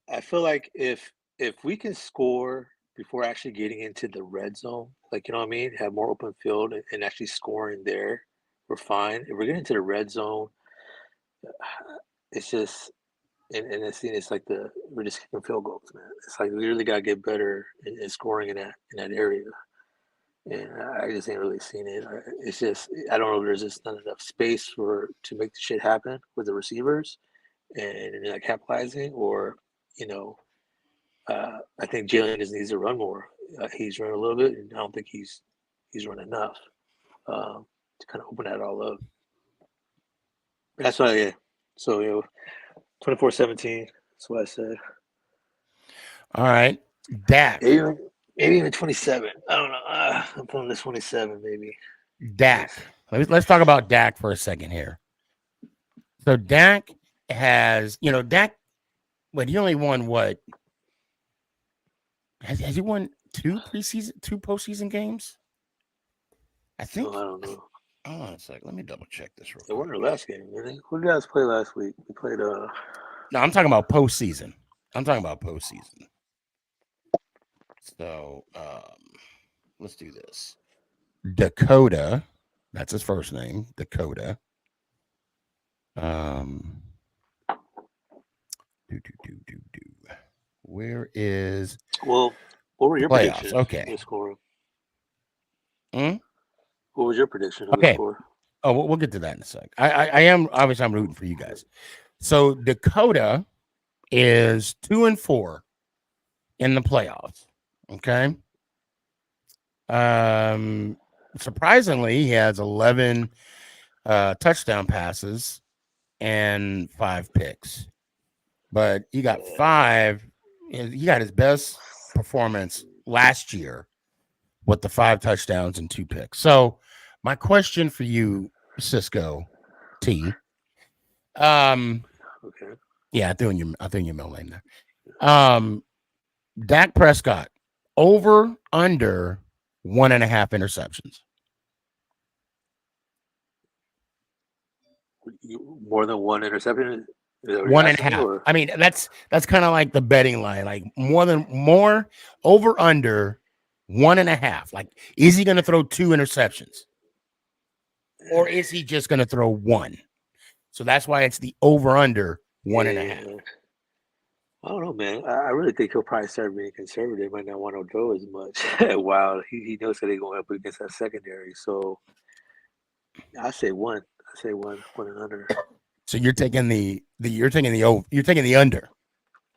I feel like if we can score before actually getting into the red zone, like, you know what I mean, have more open field and actually scoring there, we're fine. If we're getting into the red zone, it's just, and it's like we're just kicking field goals, man. It's like we really gotta get better in scoring in that area. And I just ain't really seen it. It's just, I don't know if there's just not enough space to make the shit happen with the receivers and not capitalizing, or I think Jalen just needs to run more. He's run a little bit, and I don't think he's run enough to kind of open that all up. That's why, yeah. So 24-17. That's what I said. All right, Dak. Maybe even 27. I don't know. I'm putting this 27, maybe. Dak. Let's talk about Dak for a second here. So Dak has, Dak. But he only won what? Has he won two postseason games? I think. I don't know. Hold on a sec. Let me double check this real They quick. won their last game, didn't they? Who did you guys play last week? We played No, I'm talking about postseason. So let's do this. Dakota, that's his first name. Dakota. Where is Well, what were your playoffs? predictions? Okay. The score. Hmm? What was your prediction of the score? Oh, we'll get to that in a sec. I am obviously I'm rooting for you guys. So Dakota is 2-4 in the playoffs. Okay. Surprisingly, he has 11 touchdown passes and 5 picks, but he got 5. He got his best performance last year with the 5 touchdowns and 2 picks. So my question for you, Cisco T. Okay. Yeah, I threw in your middle name there. Dak Prescott over under 1.5 interceptions. More than one interception? 1.5. Or? I mean, that's kind of like the betting line. Like more over under 1.5. Like, is he going to throw 2 interceptions, or is he just going to throw 1? So that's why it's the over under 1.5. I don't know, man. I really think he'll probably start being conservative. Might not want to throw as much while he knows that they're going up against that secondary. So I say 1. I say 1 and under. So you're taking the under.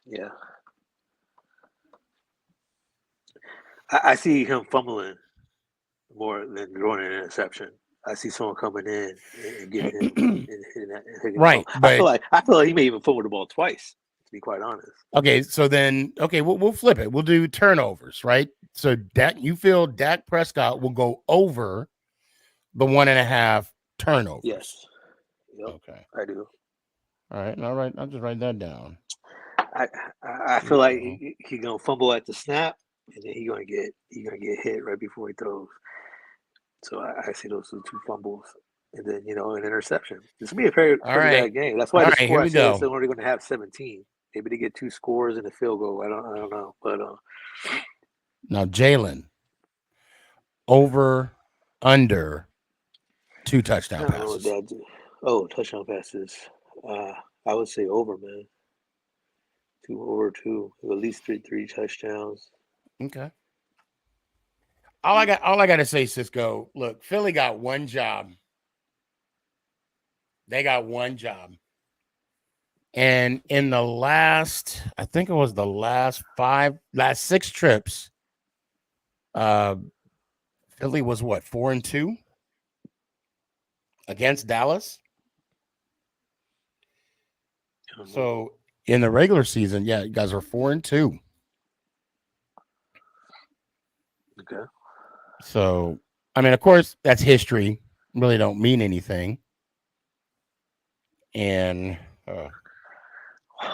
Yeah. I see him fumbling more than throwing an interception. I see someone coming in and getting him and hitting that. Right, I feel like he may even fumble the ball twice, to be quite honest. Okay, so then we'll flip it. We'll do turnovers, right? So you feel Dak Prescott will go over the 1.5 turnovers? Yes. Yep, okay, I do. All right. I'll just write that down. I feel like he's gonna fumble at the snap, and then he's gonna get hit right before he throws. So I see those 2 fumbles, and then an interception. This will be a pretty bad game. That's why the score is only going to have 17. Maybe they get 2 scores and a field goal. I don't know, but now Jalen over under 2 touchdown passes. Touchdown passes. I would say over, man. 2 at least three touchdowns. Okay. All I got to say, Cisco, look, Philly got one job. They got one job. And in the last 6 trips, Philly was what, 4-2 against Dallas? So in the regular season, yeah, you guys are 4-2. Okay. So, I mean, of course, that's history. Really don't mean anything. And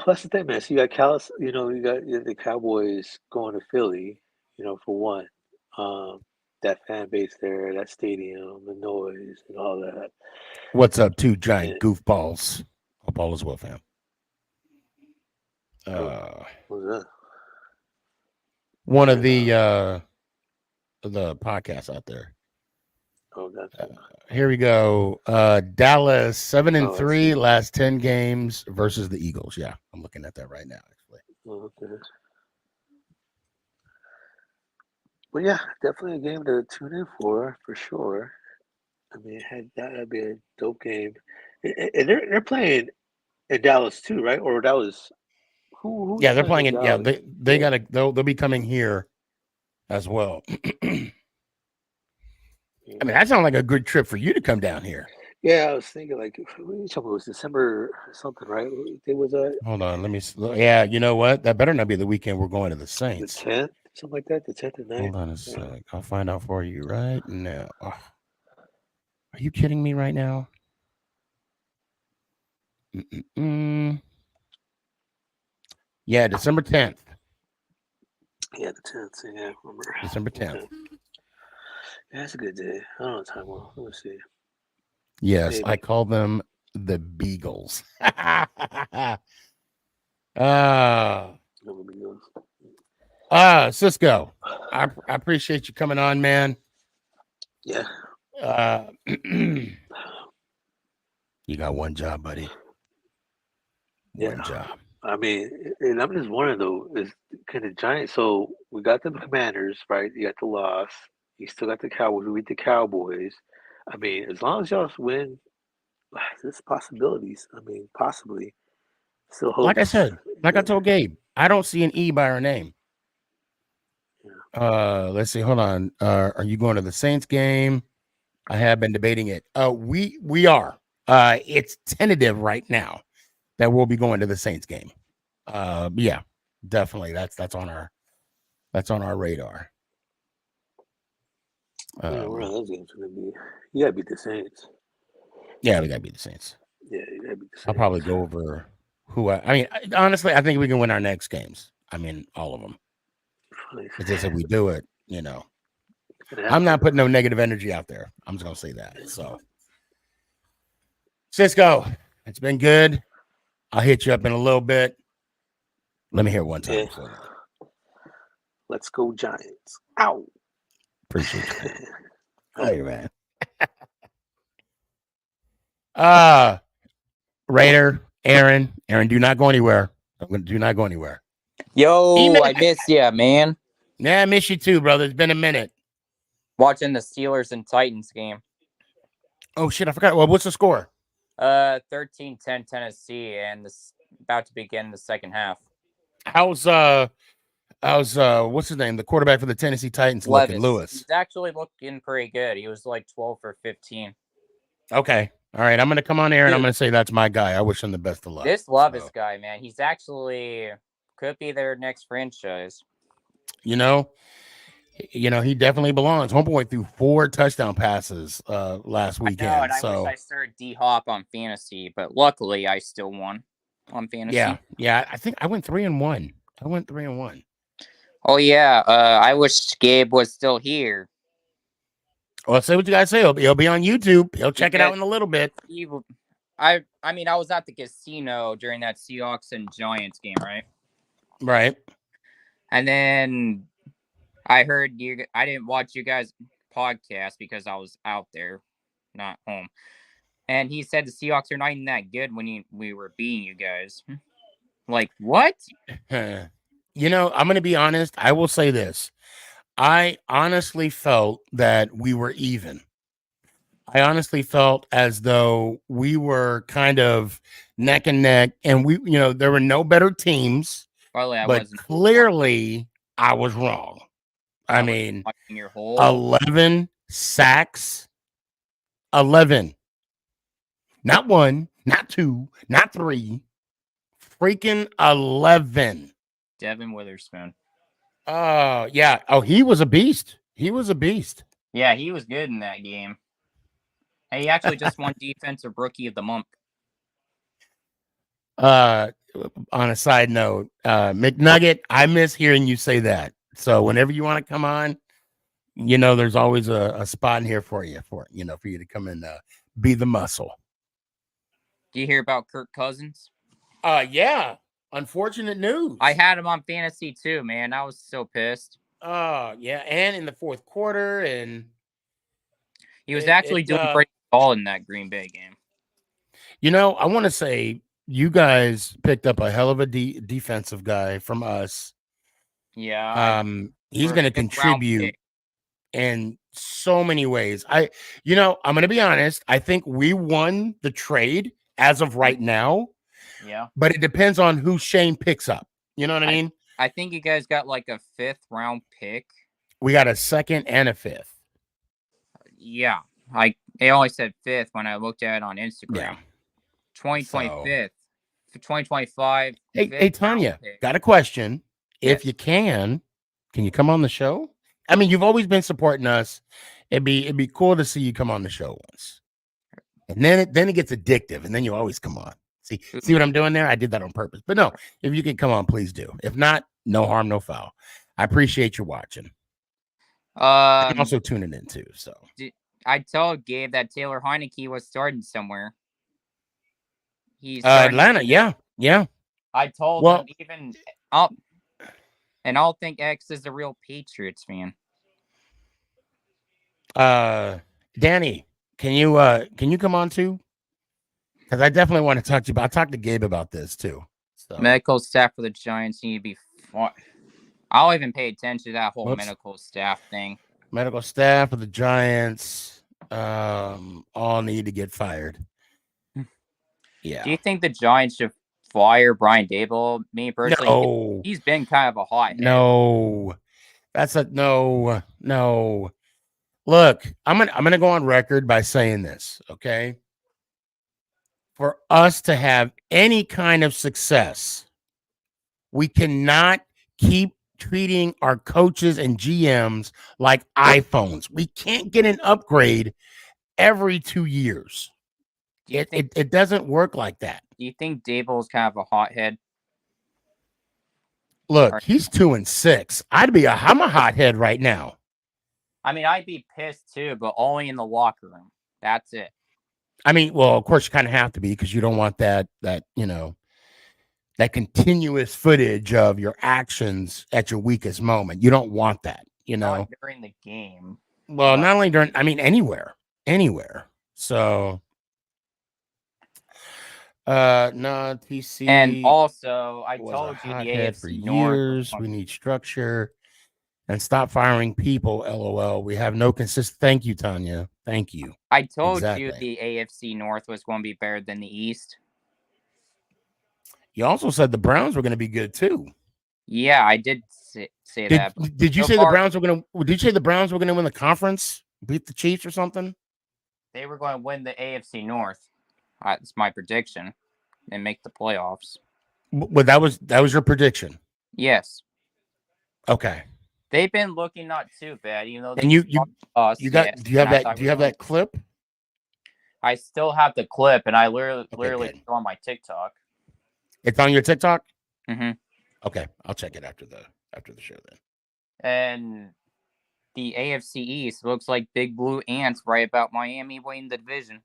that's the thing, man. So you got you got the Cowboys going to Philly, for one. That fan base there, that stadium, the noise, and all that. What's up, 2 giant goofballs? Hope all is well, fam. What's that? One of the podcasts out there. Oh, gotcha. Here we go. Dallas 7-3 last 10 games versus the Eagles. Yeah, I'm looking at that right now, actually. Okay. Well, yeah, definitely a game to tune in for sure. I mean, that'd be a dope game. And they're playing in Dallas too, right? Or that was who? Yeah, they're playing in. Yeah, they'll be coming here as well. I mean, that sounds like a good trip for you to come down here. Yeah, I was thinking like, what are you talking about? It was December something, right? It was Hold on, let me. Yeah, you know what? That better not be the weekend we're going to the the Saints. 10th, something like that. The 10th and 9th. Hold on a Yeah. sec. I'll find out for you right now. Oh, are you kidding me right now? Mm-mm-mm. Yeah, December 10th. Yeah, the 10th. Yeah, I remember. December 10th. Okay. Yeah, that's a good day. I don't know the time well. Let me see. Yes, Maybe. I call them the Beagles. Nobody knows. Cisco, I appreciate you coming on, man. Yeah. You got one job, buddy. Yeah. One job. I mean, and I'm just wondering though, is can the Giants? So we got the Commanders, right? You got the loss. You still got the Cowboys. We beat the Cowboys. I mean, as long as y'all win, there's possibilities. I mean, possibly. Still Like I hopes. said, like I Yeah. told Gabe, I don't see an E by her name. Yeah. Let's see. Hold on. Are you going to the Saints game? I have been debating it. We are. It's tentative right now that we'll be going to the Saints game. Yeah, definitely. That's on our radar. Where are those games gonna be? You gotta beat the Saints. Yeah, we gotta beat the Saints. Yeah, you gotta beat the Saints. I'll probably go over who honestly, I think we can win our next games. I mean, all of them. It's just if we do it, I'm not putting no negative energy out there. I'm just gonna say that. So, Cisco, it's been good. I'll hit you up in a little bit. Let me hear it one time. Yeah. Before that. Let's go Giants. Ow. Appreciate you. Hey, man. Raider, Aaron, do not go anywhere. Do not go anywhere. Yo, Email. I miss ya, man. Yeah, I miss you too, brother. It's been a minute. Watching the Steelers and Titans game. Oh shit, I forgot. Well, what's the score? 13-10 Tennessee, and this about to begin the second half. How's what's his name? The quarterback for the Tennessee Titans looking, Lewis. He's actually looking pretty good. He was like 12 for 15. Okay. All right. I'm gonna come on air and I'm Dude. gonna say that's my guy. I wish him the best of luck. This Levis guy, man, he's actually could be their next franchise. He definitely belongs. Homeboy threw 4 touchdown passes last weekend. I know, and I wish I started D-Hop on fantasy, but luckily I still won on fantasy. Yeah. I think I went 3-1. I went 3-1. Oh yeah. I wish Gabe was still here. Well, say what you guys say. He'll be on YouTube. He'll check it out in a little bit. I mean, I was at the casino during that Seahawks and Giants game, right? Right. And then I heard I didn't watch you guys' podcast because I was out there, not home. And he said the Seahawks are not even that good when we were beating you guys. Like, what? I'm going to be honest. I will say this. I honestly felt that we were even. I honestly felt as though we were kind of neck and neck, and there were no better teams. But clearly, I was wrong. I mean, 11 sacks. 11. Not 1, not 2, not 3. Freaking 11. Devin Witherspoon. Oh, yeah. Oh, he was a beast. Yeah, he was good in that game. And he actually just won Defensive Rookie of the Month. On a side note, McNugget, I miss hearing you say that. So whenever you want to come on, there's always a spot in here for you for you to come and be the muscle. Do you hear about Kirk Cousins? Yeah. Unfortunate news. I had him on fantasy too, man. I was so pissed. Yeah, and in the fourth quarter, and he was actually doing pretty well in that Green Bay game. I want to say you guys picked up a hell of a defensive guy from us. Yeah. He's going to contribute in so many ways. I'm going to be honest. I think we won the trade as of right now. Yeah. But it depends on who Shane picks up. You know what I mean? I think you guys got like a 5th round pick. We got a 2nd and a 5th. Yeah. I They only said 5th when I looked at it on Instagram. Yeah. 2025. For 2025. Hey, Tanya, got a question. Yes. If you can you come on the show? I mean, you've always been supporting us. It'd be cool to see you come on the show once. And then it gets addictive, and then you always come on. See what I'm doing there? I did that on purpose. But no, if you can come on, please do. If not, no harm, no foul. I appreciate you watching. I'm also tuning in too. So I told Gabe that Taylor Heineke was starting somewhere. He's Atlanta, yeah. I told him even and I'll think X is a real Patriots fan. Danny, can you come on too? Because I definitely want to talk to you about. I talked to Gabe about this too. So. Medical staff for the Giants need to be. I'll even pay attention to that whole medical staff thing. Medical staff of the Giants all need to get fired. Yeah. Do you think the Giants should fire Brian Daboll? Me personally, no. He's been kind of a hothead. No. That's a no. Look, I'm gonna go on record by saying this, okay? For us to have any kind of success, we cannot keep treating our coaches and GMs like iPhones. We can't get an upgrade every 2 years. It doesn't work like that. Do you think Daboll's kind of a hothead? Look, he's 2-6. I'm a hothead right now. I mean, I'd be pissed too, but only in the locker room. That's it. I mean, well, of course you kind of have to be because you don't want that continuous footage of your actions at your weakest moment. You don't want that, Not during the game. Well, not only during, I mean, anywhere. So, no, TC. And also, I told you the AFC for North. Years. We need structure and stop firing people. LOL. We have no consistent. Thank you, Tanya. Thank you. I told you the AFC North was going to be better than the East. You also said the Browns were going to be good too. Yeah, I did say that. Did you say the Browns were going to? Did you say the Browns were going to win the conference, beat the Chiefs or something? They were going to win the AFC North. That's my prediction, and make the playoffs. Well, that was your prediction. Yes. Okay. They've been looking not too bad, even though. And you got? Yes, do you have that? Do you have that clip? I still have the clip, and I literally on my TikTok. It's on your TikTok? Mm-hmm. Okay, I'll check it after the show then. And the AFC East looks like Big Blue Ants right about Miami winning the division.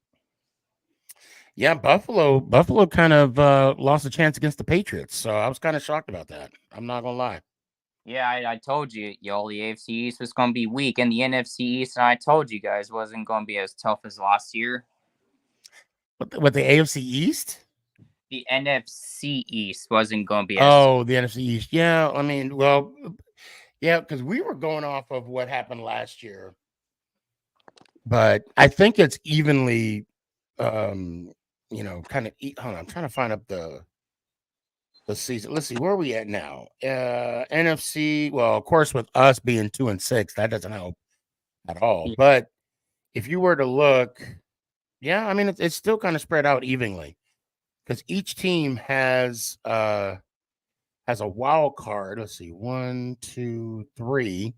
Yeah, Buffalo kind of lost a chance against the Patriots, so I was kind of shocked about that. I'm not gonna lie. Yeah, I told you, y'all, the AFC East was gonna be weak, and the NFC East, and I told you guys wasn't gonna be as tough as last year. What the AFC East? The NFC East wasn't going to be. The NFC East. Yeah, I mean, well, yeah, because we were going off of what happened last year, but I think it's evenly, kind of. Hold on, I'm trying to find up the season. Let's see, where are we at now? NFC. Well, of course, with us being 2-6, that doesn't help at all. Yeah. But if you were to look, yeah, I mean, it's still kind of spread out evenly. Because each team has a wild card. Let's see, 1, 2, 3.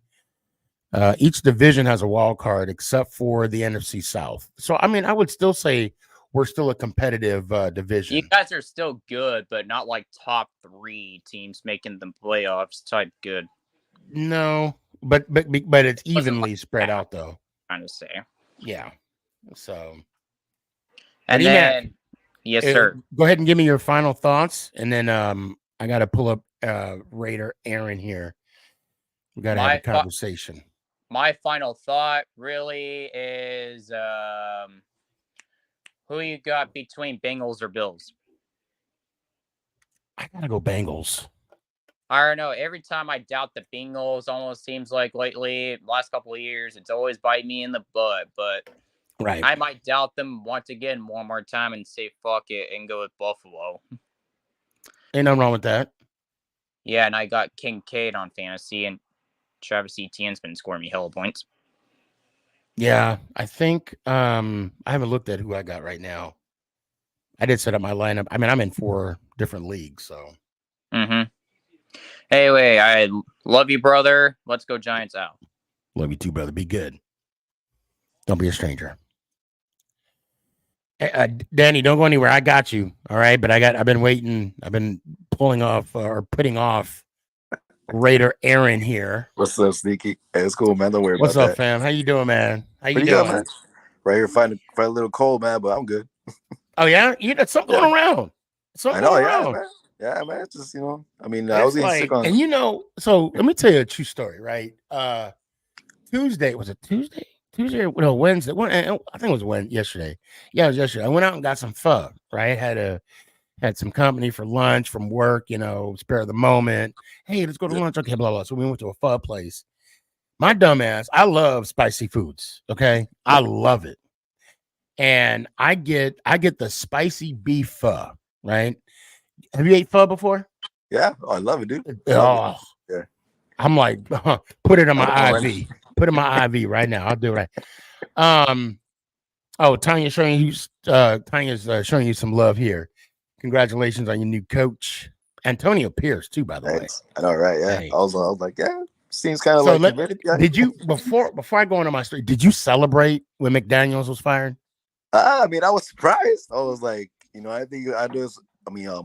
Each division has a wild card except for the NFC South. So, I mean, I would still say we're still a competitive division. You guys are still good, but not like top 3 teams making the playoffs type good. No, but it's evenly spread out though. Trying to say, yeah. So, and then. Yes, sir. Go ahead and give me your final thoughts, and then I got to pull up Raider Aaron here. We got to have a conversation. My final thought really is who you got between Bengals or Bills? I got to go Bengals. I don't know. Every time I doubt the Bengals, almost seems like lately, last couple of years, it's always bite me in the butt, but... Right. I might doubt them once again one more time and say fuck it and go with Buffalo. Ain't nothing wrong with that. Yeah, and I got Kincaid on fantasy, and Travis Etienne's been scoring me hella points. Yeah, I think I haven't looked at who I got right now. I did set up my lineup. I mean, I'm in 4 different leagues, so. Mm-hmm. Anyway, I love you, brother. Let's go Giants out. Love you too, brother. Be good. Don't be a stranger. Danny, don't go anywhere. I got you. All right, but I've been waiting. I've been pulling off or putting off Raider Aaron here. What's up, Sneaky? Hey, it's cool, man. Don't worry What's about up, that. fam? How you doing, man? How you Pretty doing? good, man. Right here, fighting a little cold, man, but I'm good. Oh yeah, you got something going around. Something I know, going yeah, around. man. Yeah, man. It's just I mean, I was It's getting sick like, on. and so let me tell you a true story, right? Tuesday, was it Tuesday? Tuesday or no, Wednesday? I think it was Wednesday, yesterday. Yeah, it was yesterday. I went out and got some pho, right? Had some company for lunch from work, spare of the moment. Hey, let's go to lunch. Okay, blah, blah. So we went to a pho place. My dumb ass, I love spicy foods. Okay. I love it. And I get the spicy beef pho, right? Have you ate pho before? Yeah, I love it, dude. Oh, Yeah. I'm like, put it in my I'm IV. Put it in my IV right now. I'll do it right. Oh, Tanya's showing you some love here. Congratulations on your new coach, Antonio Pierce, too, by the way. I know, right? Yeah. Hey. I was like, yeah, seems kind of So did you before I go into my story, did you celebrate when McDaniels was fired? I mean, I was surprised. I was like, I think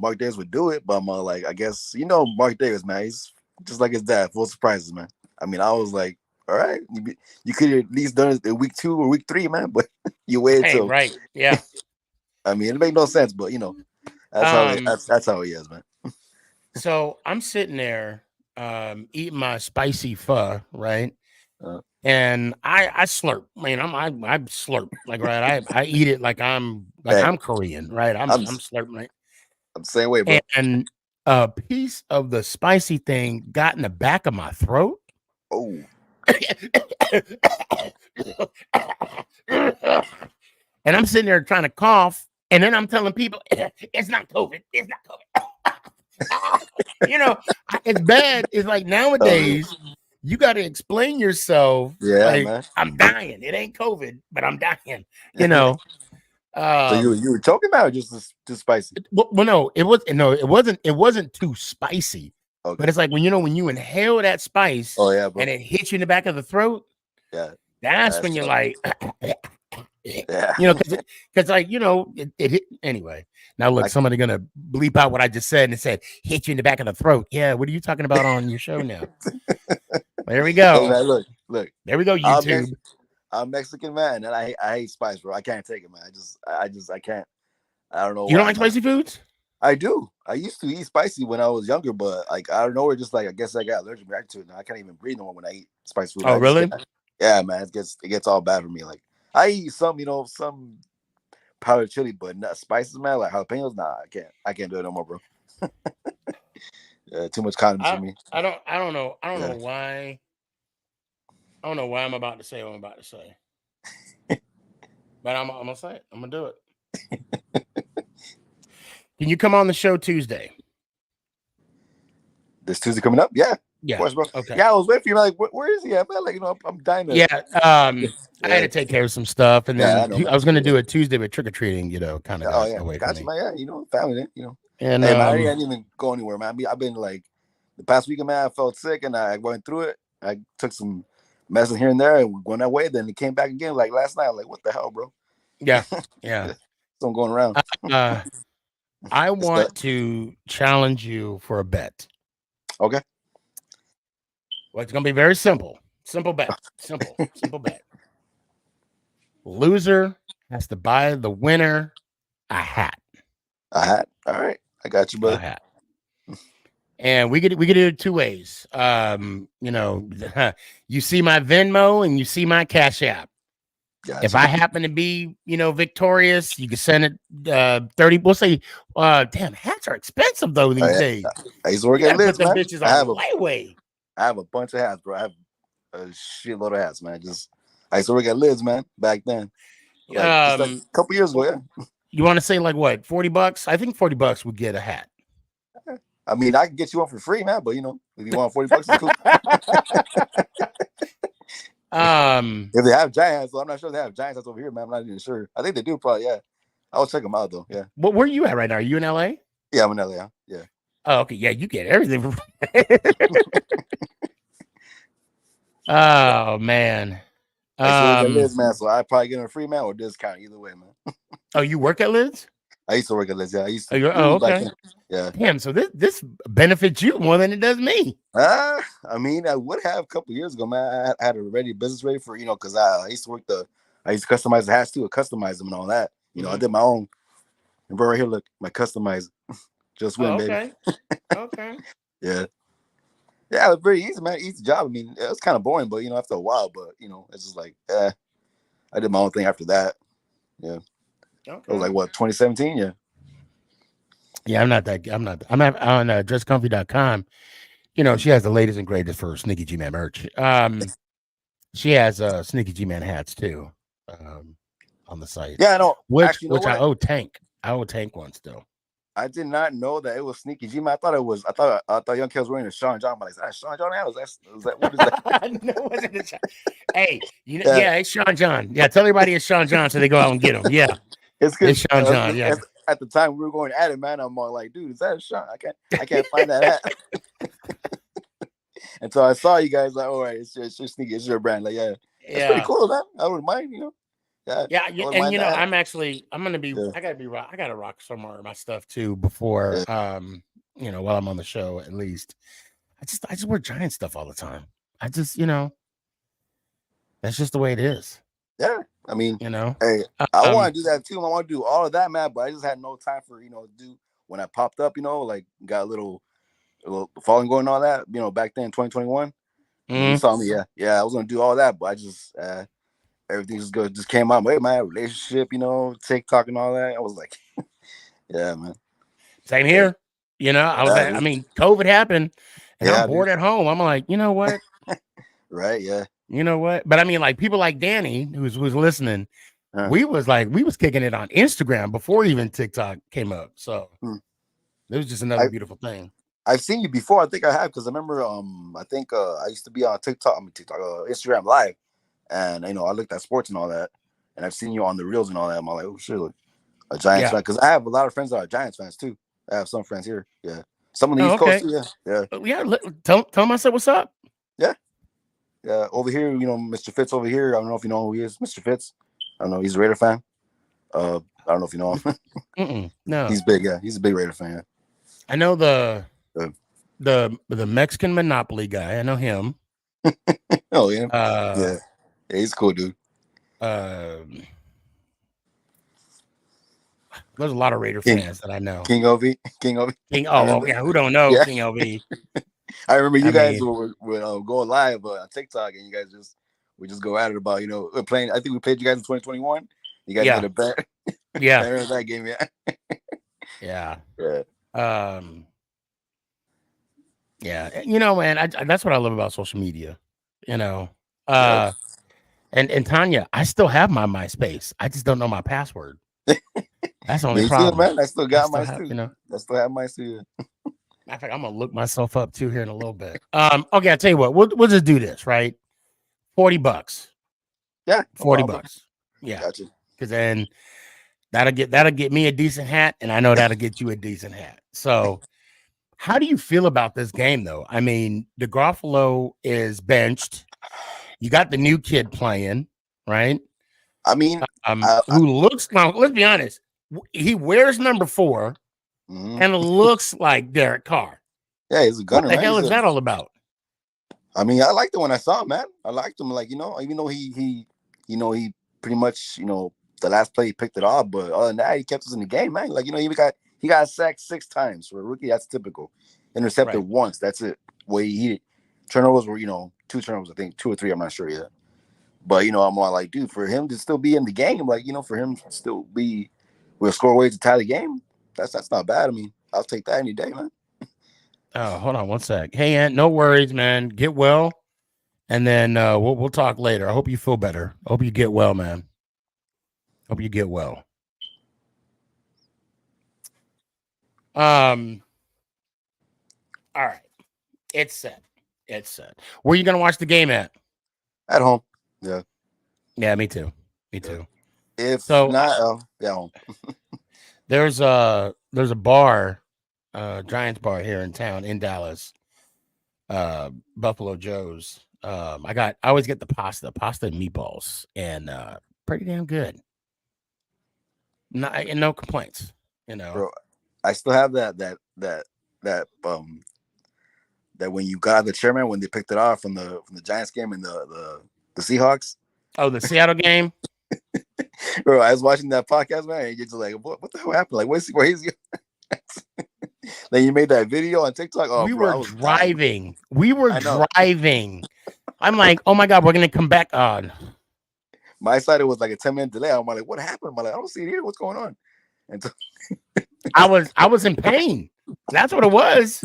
Mark Davis would do it, but I'm like, I guess Mark Davis, man, he's just like his dad, full of surprises, man. I mean, I was like, all right, you could have at least done it in week 2 or week 3, man, but you waited till right, yeah. I mean, it made no sense, but that's how he is, man. So I'm sitting there eating my spicy pho, right? And I slurp. Man, I slurp, like, right. I eat it like I'm Korean, right? I'm slurping, right? I'm the same way, bro. And a piece of the spicy thing got in the back of my throat. Oh. And I'm sitting there trying to cough, and then I'm telling people it's not COVID. It's not COVID. It's bad. It's like nowadays you got to explain yourself. Yeah, like, man. I'm dying. It ain't COVID, but I'm dying. So you were choking about, or just spicy? Well, no, it wasn't too spicy. Okay. But it's like when you inhale that spice, bro. And it hits you in the back of the throat. Yeah, that's when you're like, yeah, because it hit anyway. Now look, somebody gonna bleep out what I just said, and it said hit you in the back of the throat. Yeah, what are you talking about on your show now? There we go. Hey, man, look. There we go. YouTube. I'm Mexican, man, and I hate spice, bro. I can't take it, man. I can't. I don't know. You don't like spicy foods? I do. I used to eat spicy when I was younger, but like I don't know, just like I guess I got allergic reaction to it. Now I can't even breathe no more when I eat spicy food. Oh, really? Yeah, man. It gets all bad for me. Like I eat some powdered chili, but not spices, man. Like jalapenos, nah, I can't do it no more, bro. Yeah, too much condiments for me. I don't know why. I don't know why I'm about to say what I'm about to say. But I'm gonna say it. I'm gonna do it. Can you come on the show Tuesday? This Tuesday coming up? Yeah. Yeah. Of course, bro. Okay. Yeah, I was waiting for you. Like, where is he at, man? Like, I'm dying to. Yeah. I had to take care of some stuff, and then I was going to do it Tuesday, but trick or treating, kind of. Oh yeah, away got you, man. Yeah, family, And hey, man, I didn't even go anywhere, man. I've been like the past weekend, man. I felt sick, and I went through it. I took some medicine here and there, and went that way. Then it came back again, like last night. I'm like, what the hell, bro? Yeah. So I'm going around. I want to challenge you for a bet. Okay. Well, it's going to be very simple. Simple bet. Simple bet. Loser has to buy the winner a hat. A hat. All right. I got you, brother. A hat. And we could do it 2 ways. You see my Venmo and you see my Cash App. Gotcha. If I happen to be, victorious, you can send it 30. We'll say, damn, hats are expensive though these days. I used to work at Lids, man. Bitches I have a bunch of hats, bro. I have a shitload of hats, man. I used to work at Lids, man, back then. Like a couple years ago, yeah. You want to say like what, $40? I think $40 would get a hat. I mean, I can get you one for free, man. But if you want $40, it's cool. If they have Giants, so I'm not sure if they have Giants that's over here, man. I'm not even sure. I think they do, probably. Yeah, I'll check them out though. Yeah. Where are you at right now? Are you in LA? Yeah, I'm in LA. Yeah. Oh, okay. Yeah, you get everything. Oh man. I used to work at Liz, man, so I probably get a free man or discount either way, man. Oh, you work at Liz? I used to work at Liz. Yeah, I used to. Okay. Yeah. Damn. So this benefits you more than it does me. I mean, I would have a couple years ago, man. I had a business ready for because I used to I used to customize the hats too, customize them and all that. I did my own. And right here, look, my customize. Just win, okay. baby. Okay. Yeah. Yeah, it was very easy, man. Easy job. I mean, it was kind of boring, but after a while, but it's just like, I did my own thing after that. Yeah. Okay. It was like what, 2017? Yeah. Yeah, I'm at on dresscomfy.com. She has the latest and greatest for Sneaky G Man merch. She has Sneaky G Man hats too. On the site. Yeah, I know. Which I owe Tank. I owe Tank one still. I did not know that it was Sneaky G Man. I thought Young K was wearing a Sean John. I'm like, is that Sean John? Was that what is that? No, it wasn't a Sean. Hey, yeah, it's Sean John. Yeah, tell everybody it's Sean John so they go out and get him. Yeah. It's good. It's Sean John. Yeah. At the time we were going at it, man. I'm all like, dude, is that a Sean? I can't find that hat. And so I saw you guys like, all right, it's your Sneaky, it's your brand. Like, yeah, it's pretty cool, man. I wouldn't mind, Yeah, and I'm gonna be. I gotta rock some more of my stuff too before, while I'm on the show at least. I just wear Giant stuff all the time. I just, that's just the way it is. Yeah, I mean, hey, I want to do that too. I want to do all of that, man. But I just had no time for do when I popped up. Like got a little following going on that. Back then, 2021. You saw me, yeah. I was gonna do all that, but I just. Everything just came out. Wait, my relationship, TikTok and all that. I was like, yeah, man. Same here. I mean, COVID happened and I'm bored at home. I'm like, you know what? Right, yeah. You know what? But I mean, like people like Danny, who's listening, we was kicking it on Instagram before even TikTok came up. So it was just another beautiful thing. I've seen you before. I think I have, because I remember I think I used to be on Instagram Live. And I looked at sports and all that, and I've seen you on the reels and all that. I'm like, oh shit, look, a Giants fan, because I have a lot of friends that are Giants fans too. I have some friends here, yeah. Some on the East Coast too, yeah. Tell him I said what's up. Yeah. Over here, Mr. Fitz over here. I don't know if you know who he is, Mr. Fitz. I don't know. He's a Raider fan. I don't know if you know him. No, he's big. Yeah, he's a big Raider fan. I know the Mexican Monopoly guy. I know him. Oh yeah. Yeah. Yeah, he's a cool dude. There's a lot of Raider fans that I know. King OV. Oh, yeah. Who don't know King OV? I remember you guys would go live on TikTok, and you guys would just go at it about playing. I think we played you guys in 2021. You guys had a bet. Yeah. I remember that game. Yeah. Yeah. Yeah. Man, that's what I love about social media. And Tanya, I still have my MySpace. I just don't know my password. That's the only problem. Too, man. I still got my too. I still have my too. Matter of fact, I'm gonna look myself up too here in a little bit. Okay, I'll tell you what. We'll just do this, right? $40. Yeah, $40. Yeah, gotcha. Because then that'll get me a decent hat, and I know that'll get you a decent hat. So, how do you feel about this game, though? I mean, DeGroffalo is benched. You got the new kid playing, right? I mean, who looks now? Let's be honest. He wears number 4, and looks like Derek Carr. Yeah, he's a gunner. What the hell is that all about? I mean, I liked it when I saw him, man. I liked him, like even though he pretty much the last play he picked it off, but other than that, he kept us in the game, man. Like he got sacked 6 times for a rookie. That's typical. Intercepted once. That's it. Turnovers were 2 turnovers, I think 2 or 3. I'm not sure yet. But I'm all like, dude, for him to still be in the game, like for him to still be with a score way to tie the game, that's not bad. I mean, I'll take that any day, man. Oh, hold on one sec. Hey, Ant, no worries, man. Get well, and then we'll talk later. I hope you feel better. I hope you get well, man. Hope you get well. All right, it's set. Where are you gonna watch the game at? At home. Yeah. Yeah, me too. Me too. If So not, yeah. there's a bar, Giants bar here in town in Dallas, Buffalo Joe's. I always get the pasta and meatballs, and pretty damn good. No complaints, you know. Bro, I still have that when you got the chairman when they picked it off from the Giants game and the Seahawks. Oh, the Seattle game. Bro, I was watching that podcast, man. And you're just like, what the hell happened? Like, where is he? Then you made that video on TikTok. Oh, we bro, were driving. We were driving. I'm like, oh my god, we're gonna come back on. My side, it was like a 10-minute delay. I'm like, what happened? I'm like, I don't see it here. What's going on? And so I was in pain. That's what it was.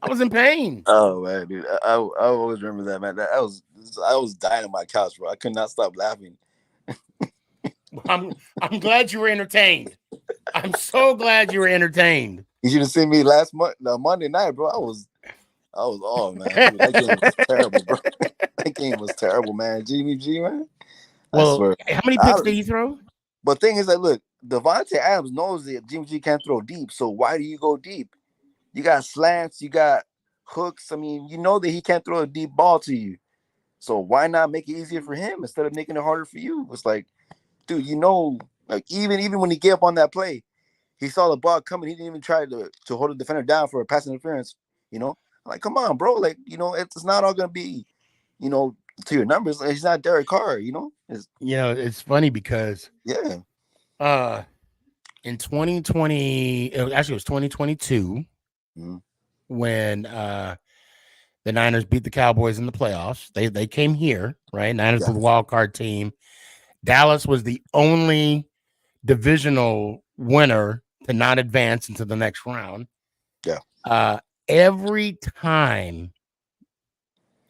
I was in pain. Oh man, dude, I always remember that, man. I was dying on my couch, bro. I could not stop laughing. I'm glad you were entertained. I'm so glad you were entertained. You should have seen me last Monday night, bro. I was oh man, dude, that game was terrible, bro. That game was terrible, man. Jimmy G, man. Well, I swear. How many picks did he throw? But thing is that look, Devontae Adams knows that Jimmy G can't throw deep. So why do you go deep? You got slants, you got hooks. I mean, you know that he can't throw a deep ball to you. So why not make it easier for him instead of making it harder for you? It's like, dude, you know, like even when he gave up on that play, he saw the ball coming. He didn't even try to hold the defender down for a pass interference. You know, like, come on, bro. Like, you know, it's not all gonna be, you know, to your numbers. He's not Derek Carr. You know, it's funny because in 2020, it was 2022 when the Niners beat the Cowboys in the playoffs. They came here, right? Niners were the wild card team. Dallas was the only divisional winner to not advance into the next round. Yeah. Every time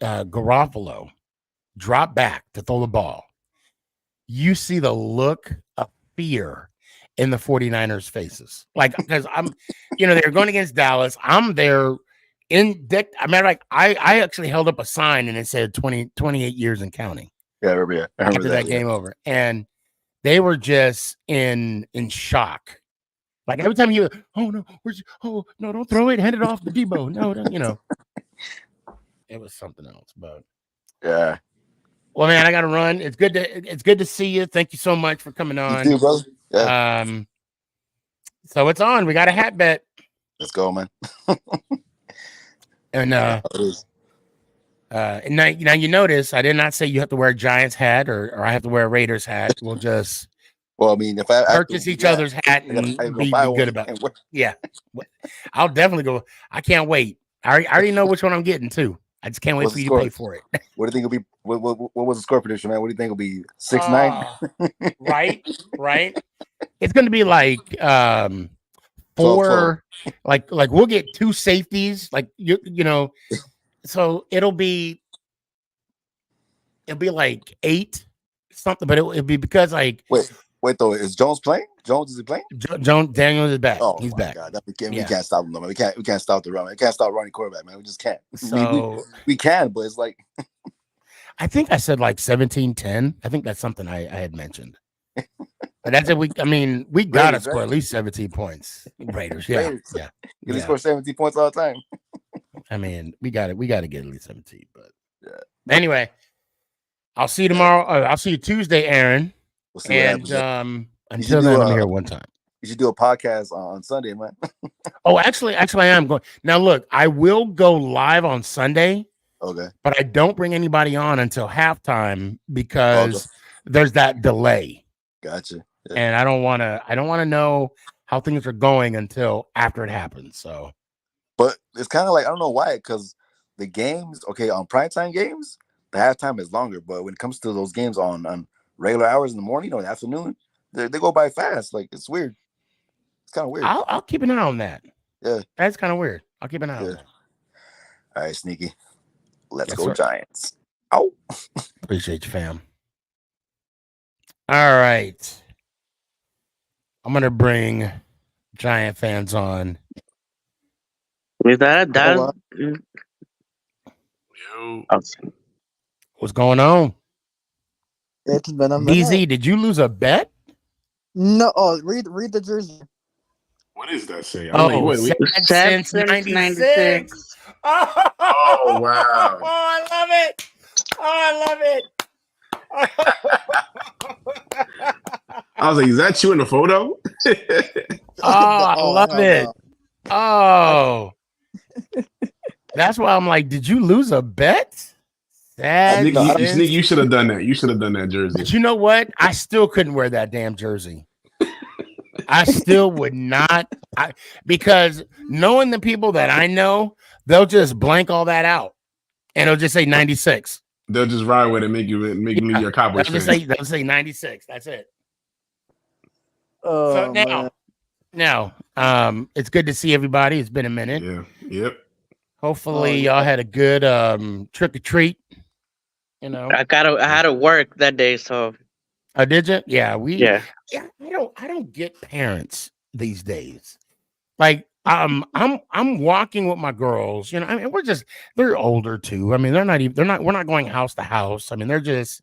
Garoppolo dropped back to throw the ball, you see the look of fear in the 49ers faces. Like, because I'm, they're going against Dallas. I'm there in deck. I mean, like, I actually held up a sign and it said 28 years and counting. Yeah, I remember after that game over. And they were just in shock. Like every time you, no, don't throw it, hand it off to Debo. No, it was something else. But yeah. Well, man, I gotta run. It's good to see you. Thank you so much for coming on. You too, brother. Yeah. So it's on. We got a hat bet. Let's go, man. And now you notice I did not say you have to wear a Giants hat or I have to wear a Raiders hat. We'll just I mean, if I purchase each other's hat and be good about it. Yeah. I'll definitely go. I can't wait. I already know which one I'm getting too. I just can't wait for you to pay for it. What do you think will be? What was the score prediction, man? What do you think will be? 6-9? Right. It's going to be like 4. Like we'll get 2 safeties. Like you know, so it'll be like 8 something, but it'll be because like wait though, is Jones playing? Is he playing? Daniels is back. Oh, he's back. God. We can't stop him, man. We can't stop the run. We can't stop running quarterback, man. We just can't. So we can, but it's like I think I said like 17-10. I think that's something I had mentioned. But that's it. We got to score at least 17 points. Raiders, yeah. They score 17 points all the time. I mean, we got to get at least 17. But anyway, I'll see you tomorrow. I'll see you Tuesday, Aaron. We'll see what happens. Until then, I'm here one time. You should do a podcast on Sunday, man. Actually, I am going. Now, look, I will go live on Sunday. Okay. But I don't bring anybody on until halftime because there's that delay. Gotcha. Yeah. And I don't want to know how things are going until after it happens. So, but it's kind of like, I don't know why, because the games, on primetime games, the halftime is longer. But when it comes to those games on regular hours in the morning or the afternoon, they go by fast. Like, it's weird. It's kind of weird. I'll keep an eye on that. Yeah. That's kind of weird. I'll keep an eye on that. All right, Sneaky. Let's go, Giants. Ow. Appreciate you, fam. All right. I'm going to bring Giant fans on. Is that What's going on? It's been a minute. DZ, did you lose a bet? No, read the jersey. What does that say? I'm like, Oh, wait. sad since 96. Oh, wow. Oh, I love it. Oh, I love it. I was like, is that you in the photo? I love it. No. Oh. That's why I'm like, did you lose a bet? Sneak, you should have done that. You should have done that jersey. But you know what? I still couldn't wear that damn jersey. I still would not, because knowing the people that I know, they'll just blank all that out, and it'll just say 96. They'll just ride with it, make you leave your Cowboys fan. They'll say 96. That's it. Oh, so now, it's good to see everybody. It's been a minute. Yeah. Yep. Hopefully, y'all had a good trick or treat. You know, I had to work that day, so. Did you? Yeah, Yeah. I don't get parents these days. Like, I'm walking with my girls. You know, I mean, they're older too. I mean, we're not going house to house. I mean, they're just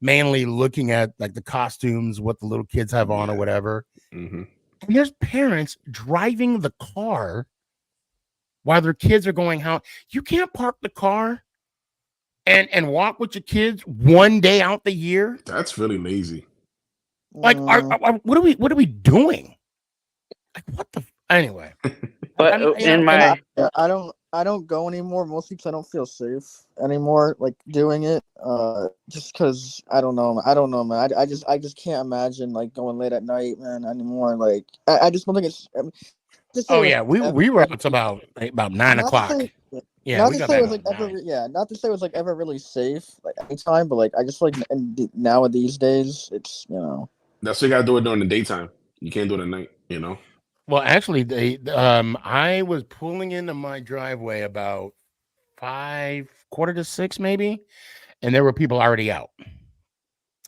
mainly looking at like the costumes, what the little kids have on or whatever. Mm-hmm. And there's parents driving the car while their kids are going out. You can't park the car and walk with your kids one day out the year. That's really lazy. Like, what are we doing? Like, what the? Anyway, but I don't go anymore, mostly because I don't feel safe anymore. Like doing it, just because I don't know, man. I just can't imagine like going late at night, man, anymore. Like I just don't think it's. We were up to about 9 o'clock. Not to say it was like ever really safe like anytime, but like I just like now these days it's That's why you gotta do it during the daytime. You can't do it at night, you know. Well, actually, I was pulling into my driveway about 5:45 maybe, and there were people already out.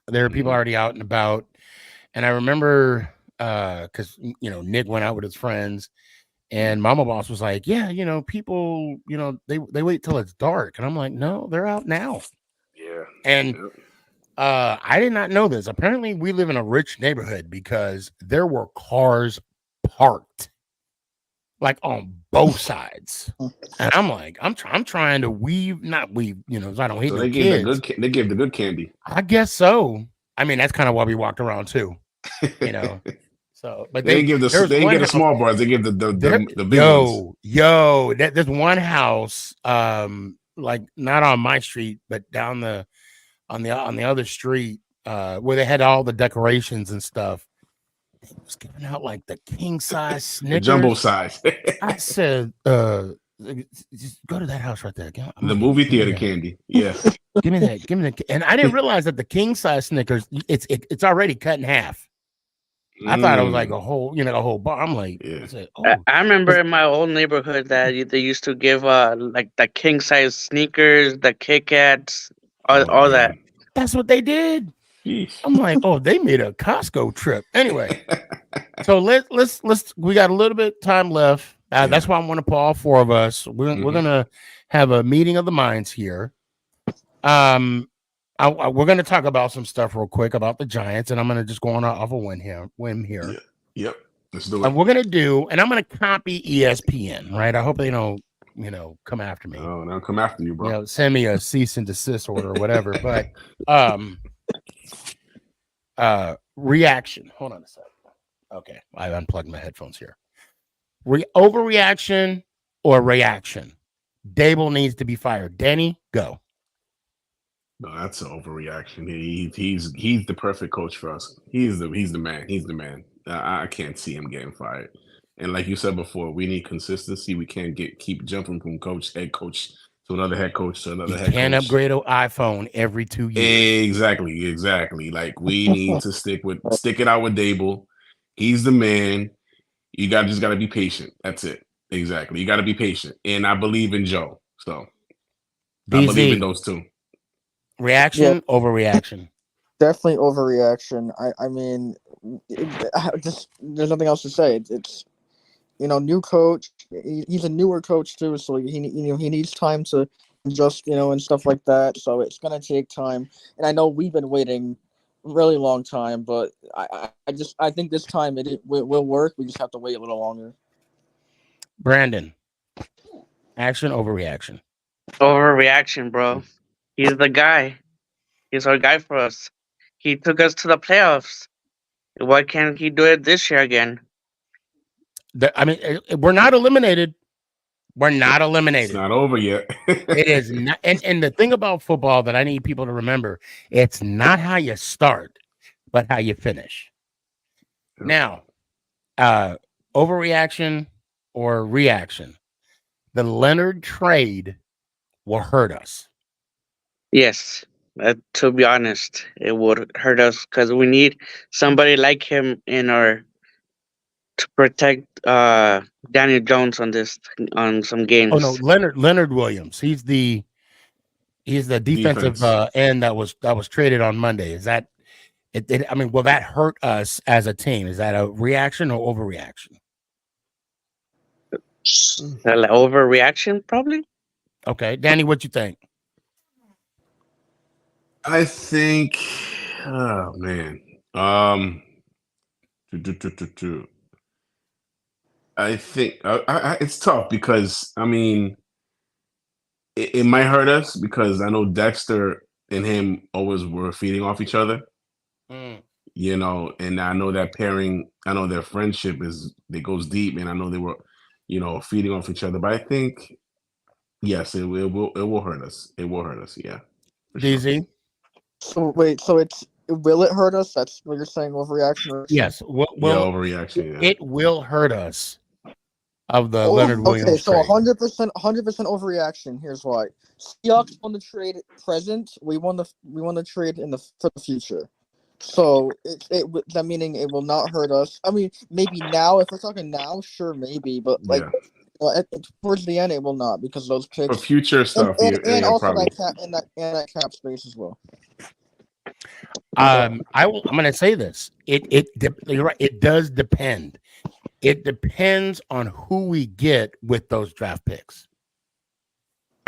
There were people already out and about, and I remember because Nick went out with his friends. And Mama Boss was like, yeah, people, they wait till it's dark. And I'm like, no, they're out now. Yeah. And I did not know this. Apparently, we live in a rich neighborhood because there were cars parked like on both sides. And I'm like, I'm trying to not weave, so I don't hate no kids. They gave the good candy. I guess so. I mean, that's kind of why we walked around too, So, but they give the small bars. They give the big ones. There's one house, like not on my street, but down on the other street, where they had all the decorations and stuff. It was giving out like the king size Snickers, jumbo size. I said, just go to that house right there. The movie theater candy. Yeah, give me that. And I didn't realize that the king size Snickers, it's already cut in half. I thought it was like a whole bar. I'm like, I remember in my old neighborhood that they used to give like the king size sneakers, the Kit Kats, all that. That's what they did. I'm like, they made a Costco trip. Anyway, so let's we got a little bit time left. That's why I want to pull all four of us. We're gonna have a meeting of the minds here. We're going to talk about some stuff real quick about the Giants, and I'm going to just go on off a whim here. Yeah. Yep. Let's do it. And we're going to do, and I'm going to copy ESPN, right? I hope they don't, come after me. Oh, they'll come after you, bro. Send me a cease and desist order or whatever. But reaction. Hold on a second. Okay, I unplugged my headphones here. Overreaction or reaction? Dable needs to be fired. Danny, go. No, that's an overreaction. He's the perfect coach for us. He's the man. He's the man. I can't see him getting fired. And like you said before, we need consistency. We can't keep jumping from head coach to another head coach to another head coach. Can't upgrade an iPhone every 2 years. Exactly. Like we need to stick it out with Dable. He's the man. You just gotta be patient. That's it. Exactly. You gotta be patient. And I believe in Joe. So I believe in those two. Reaction, overreaction. Definitely overreaction. I mean, there's nothing else to say. It's new coach. He's a newer coach too, so he needs time to just and stuff like that. So it's gonna take time, and I know we've been waiting a really long time, but I think this time it will work. We just have to wait a little longer. Brandon, action overreaction. Overreaction, bro. He's the guy. He's our guy for us. He took us to the playoffs. Why can't he do it this year again? I mean, we're not eliminated. We're not It's eliminated. not over yet. It is not. And the thing about football that I need people to remember, it's not how you start, but how you finish. Now, overreaction or reaction. The Leonard trade will hurt us. Yes. To be honest, it would hurt us because we need somebody like him in our to protect Daniel Jones on some games. Oh no, Leonard Williams. He's the defensive Defense. end that was traded on Monday. Is that it? I mean, will that hurt us as a team? Is that a reaction or overreaction? Overreaction, probably. Okay, Danny, what you think? I think, oh man, I think it's tough because I mean, it might hurt us because I know Dexter and him always were feeding off each other. You know, and I know that pairing, I know their friendship it goes deep, and I know they were, feeding off each other. But I think, yes, it will hurt us. It will hurt us. Yeah. DZ. Sure. So wait, so will it hurt us? That's what you're saying, overreaction? Or Yes. Overreaction. Yeah. It will hurt us. Of the Leonard Williams. Okay, so trade. 100% overreaction. Here's why: Seahawks won the trade present. We won the trade for the future. So that meaning it will not hurt us. I mean, maybe now if we're talking now, sure, maybe, but like towards the end, it will not because those picks for future stuff. And also probably. that cap space as well. I'm going to say this. You're right. It does depend. It depends on who we get with those draft picks.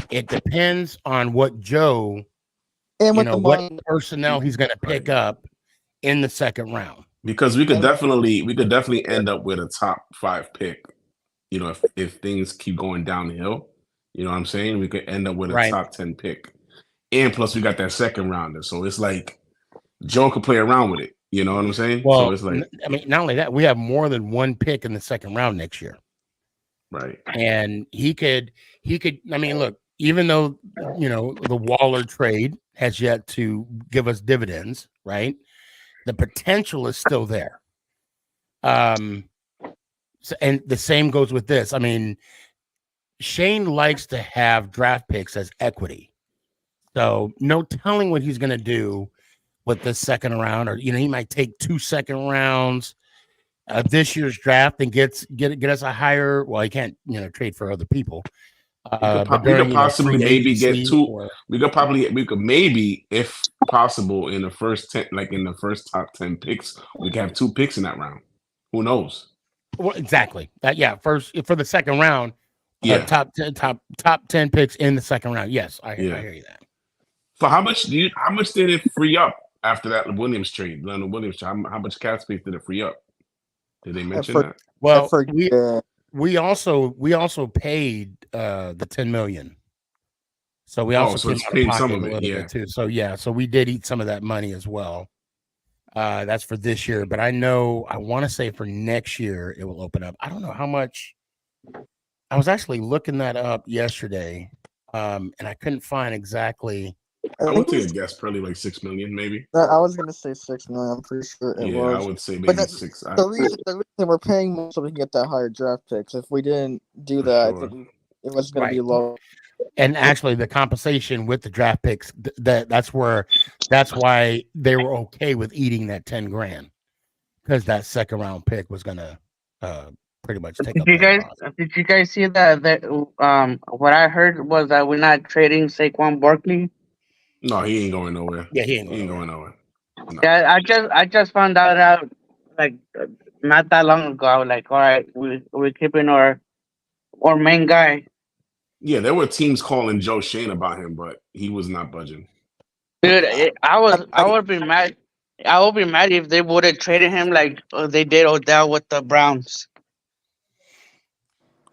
It depends on what Joe and what personnel he's going to pick up in the second round. Because we could definitely end up with a top 5 pick. If things keep going downhill, you know what I'm saying? We could end up with a top 10 pick. And plus we got that second rounder. So it's like Joe could play around with it. You know what I'm saying? Well, so it's like, I mean, not only that, we have more than one pick in the second round next year. Right. And he could, I mean, look, even though, the Waller trade has yet to give us dividends, right? The potential is still there. And the same goes with this. I mean, Shane likes to have draft picks as equity. So no telling what he's going to do with the second round, or he might take 2 second rounds this year's draft and get us a higher. Well, he can't trade for other people. we could possibly maybe get 2. We could maybe, if possible, in the first 10, like in the first top 10 picks, we could have 2 picks in that round. Who knows? Well, exactly. First for the second round. Top 10 picks in the second round. Yes, I hear you that. So how much did it free up after that Williams trade? Leonard Williams trade, how much cap space did it free up? Did they mention that? Well, we also paid the $10 million. So we also paid some of it, bit too. So so we did eat some of that money as well. That's for this year, but I want to say for next year it will open up. I don't know how much. I was actually looking that up yesterday, and I couldn't find exactly. I would take a guess, probably like 6 million, maybe. I was gonna say 6 million. I'm pretty sure it was. I would say maybe 6. The reason we're paying more so we can get that higher draft picks. If we didn't do that, I think it was gonna be low. And actually, the compensation with the draft picks, that's why they were okay with eating that $10,000 because that second round pick was gonna pretty much take up. Did you guys see that? What I heard was that we're not trading Saquon Barkley. No, he ain't going nowhere. Yeah, he ain't going nowhere. No. Yeah, I just found out like not that long ago. I was like, all right, we're keeping our main guy. Yeah, there were teams calling Joe Shane about him, but he was not budging. Dude, I would be mad. I would be mad if they would have traded him like they did Odell with the Browns.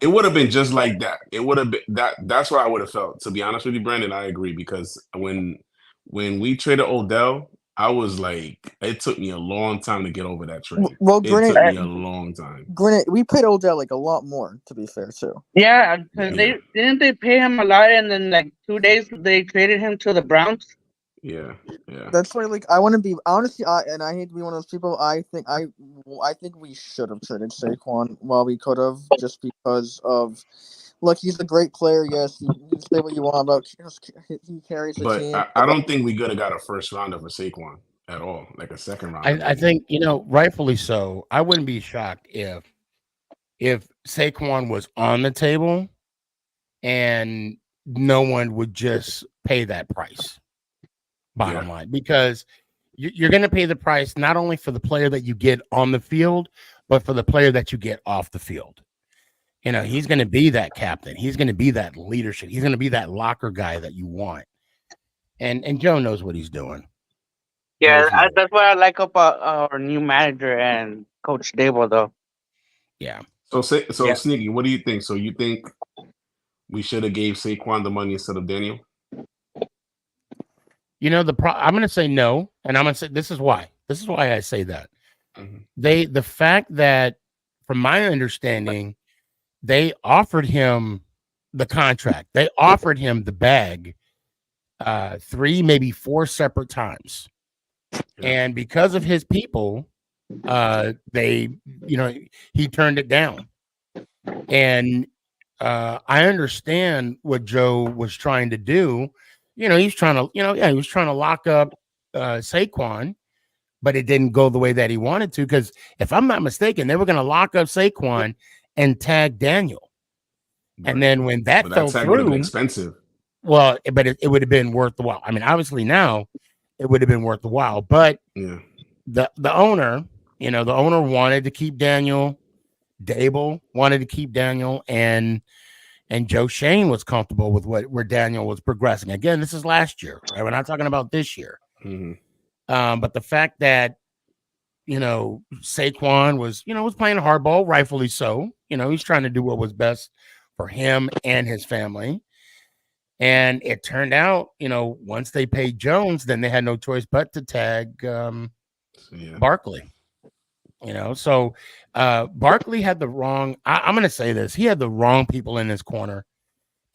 It would have been just like that. It would have been that. That's what I would have felt. To be honest with you, Brandon, I agree because when we traded Odell, I was like, it took me a long time to get over that trade. Well, It took me a long time. Granted, we paid Odell like a lot more, to be fair, too. Yeah, because they pay him a lot, and then like 2 days they traded him to the Browns. Yeah. That's why, like, I want to be honestly, and I hate to be one of those people. I think we should have traded Saquon while we could have, just because of, look, he's a great player. Yes, you can say what you want about he carries the But team. I don't think we could have got a first rounder for Saquon at all, like a second rounder. I think, rightfully so. I wouldn't be shocked if Saquon was on the table and no one would just pay that price. Bottom line, because you're going to pay the price not only for the player that you get on the field, but for the player that you get off the field. He's going to be that captain. He's going to be that leadership. He's going to be that locker guy that you want. And Joe knows what he's doing. Yeah, that's what I like about our new manager and Coach Dable, though. Yeah. So Sneaky, what do you think? So you think we should have gave Saquon the money instead of Daniel? I'm going to say no, and I'm going to say this is why. This is why I say that. Mm-hmm. The fact that, from my understanding, they offered him the contract. They offered him the bag 3, maybe 4 separate times. Yeah. And because of his people, he turned it down. And I understand what Joe was trying to do. He's trying to lock up Saquon, but it didn't go the way that he wanted to. Because if I'm not mistaken, they were going to lock up Saquon and tag Daniel. Right. And then when that fell through, would have been expensive. Well, but it would have been worth the while. I mean, obviously now it would have been worth the while. But the owner, the owner wanted to keep Daniel. Dable wanted to keep Daniel, and Joe Shane was comfortable with where Daniel was progressing. Again, this is last year, right? We're not talking about this year. Mm-hmm. But the fact that Saquon was playing hardball, rightfully so. He's trying to do what was best for him and his family. And it turned out, once they paid Jones, then they had no choice but to tag Barkley. So Barkley had the wrong. I'm going to say this: he had the wrong people in his corner.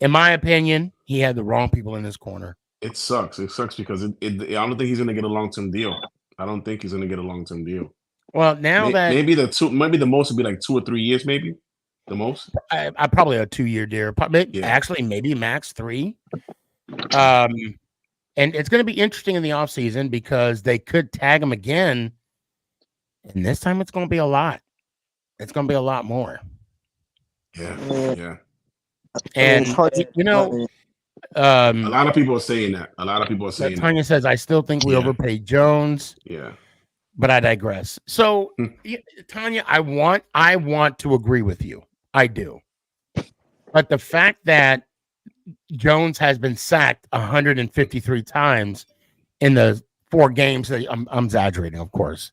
In my opinion, he had the wrong people in his corner. It sucks. It sucks because I don't think he's going to get a long-term deal. I don't think he's going to get a long-term deal. Well, now maybe the most would be like 2 or 3 years, maybe the most. I probably a 2-year deal. Actually, maybe max 3. And it's going to be interesting in the offseason because they could tag him again, and this time it's going to be a lot. It's going to be a lot more. Yeah. And a lot of people are saying that. Tanya says, I still think we overpaid Jones. Yeah. But I digress. So, Tanya, I want to agree with you. I do. But the fact that Jones has been sacked 153 times in the 4 games, I'm exaggerating, of course.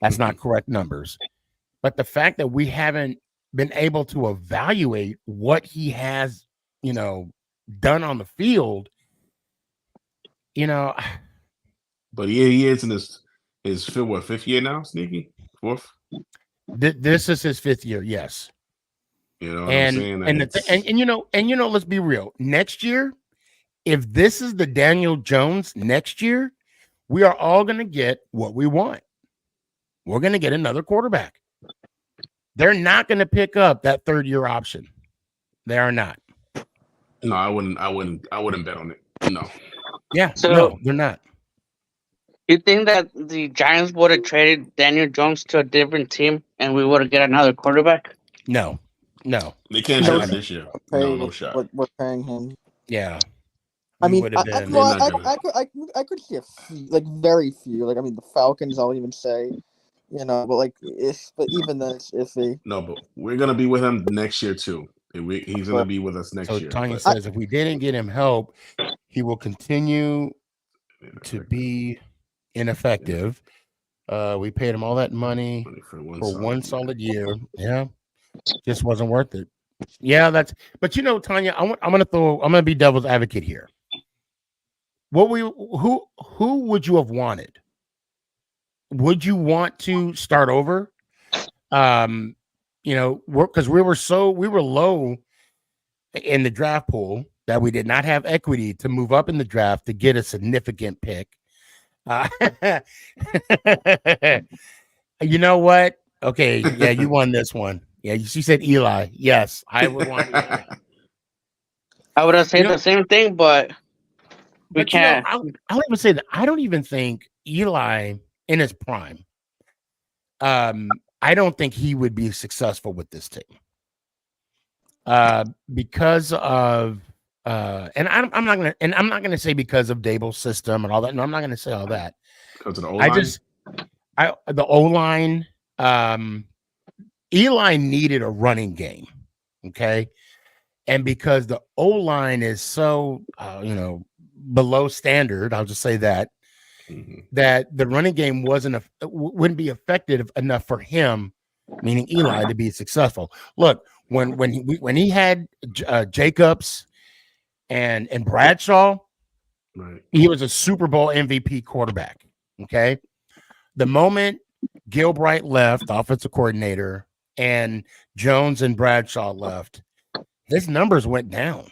That's not correct numbers. But the fact that we haven't been able to evaluate what he has, done on the field, But he is in his 5th year now, Sneaky? 4th? This is his 5th year, yes. You know what I'm saying? And let's be real. Next year, if this is the Daniel Jones next year, we are all going to get what we want. We're going to get another quarterback. They're not going to pick up that 3rd-year option. They are not. No, I wouldn't bet on it. No. Yeah, no, they're not. You think that the Giants would have traded Daniel Jones to a different team and we would have get another quarterback? No. They can't do it this year. No shot. We're paying him. Yeah. I mean, I could see a few, like very few. Like, I mean, the Falcons, I'll even say, but even then, it's iffy. No, but we're gonna be with him next year too. He's going to be with us next So year. Tanya but- says if we didn't get him help, he will continue to be ineffective. We paid him all that money for one solid year. Yeah, just wasn't worth it. Yeah, but Tanya, I'm gonna be devil's advocate here. Who would you have wanted? Would you want to start over? Because we were low in the draft pool that we did not have equity to move up in the draft to get a significant pick. You know what? Okay, yeah, you won this one. Yeah, she said Eli. Yes, I would want Eli. I would have said the same thing, but we can't. I'll even say that I don't even think Eli in his prime. I don't think he would be successful with this team. Because of and I'm not gonna say because of Dable's system and all that. No, I'm not gonna say all that. Because of the O-line? The O-line, Eli needed a running game, okay, and because the O-line is so below standard, I'll just say that that the running game wouldn't be effective enough for him, meaning Eli, to be successful. Look, when he had Jacobs and Bradshaw, right, he was a Super Bowl MVP quarterback. Okay, the moment Gilbride left, offensive coordinator, and Jones and Bradshaw left, his numbers went down,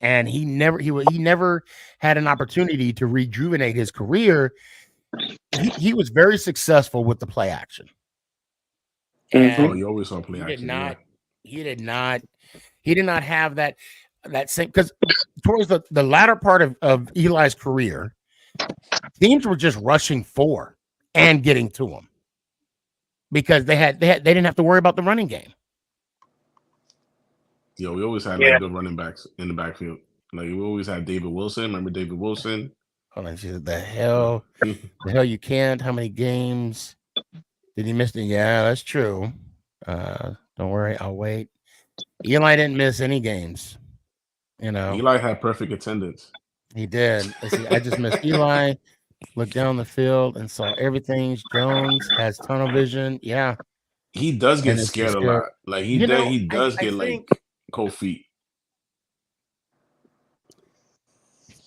and he never had an opportunity to rejuvenate his career. He was very successful with the play action. And you always saw play action. He did not have that same, because towards the latter part of Eli's career, teams were just rushing for and getting to him because they didn't have to worry about the running game. We always had good running backs in the backfield. Like we always had David Wilson. Remember David Wilson? Hold on, the hell you can't. How many games did he miss? Yeah, that's true. Don't worry, I'll wait. Eli didn't miss any games. Eli had perfect attendance. He did. I just missed Eli. Looked down the field and saw everything. Jones has tunnel vision. Yeah, he does get scared a lot. Like he does get like cold feet.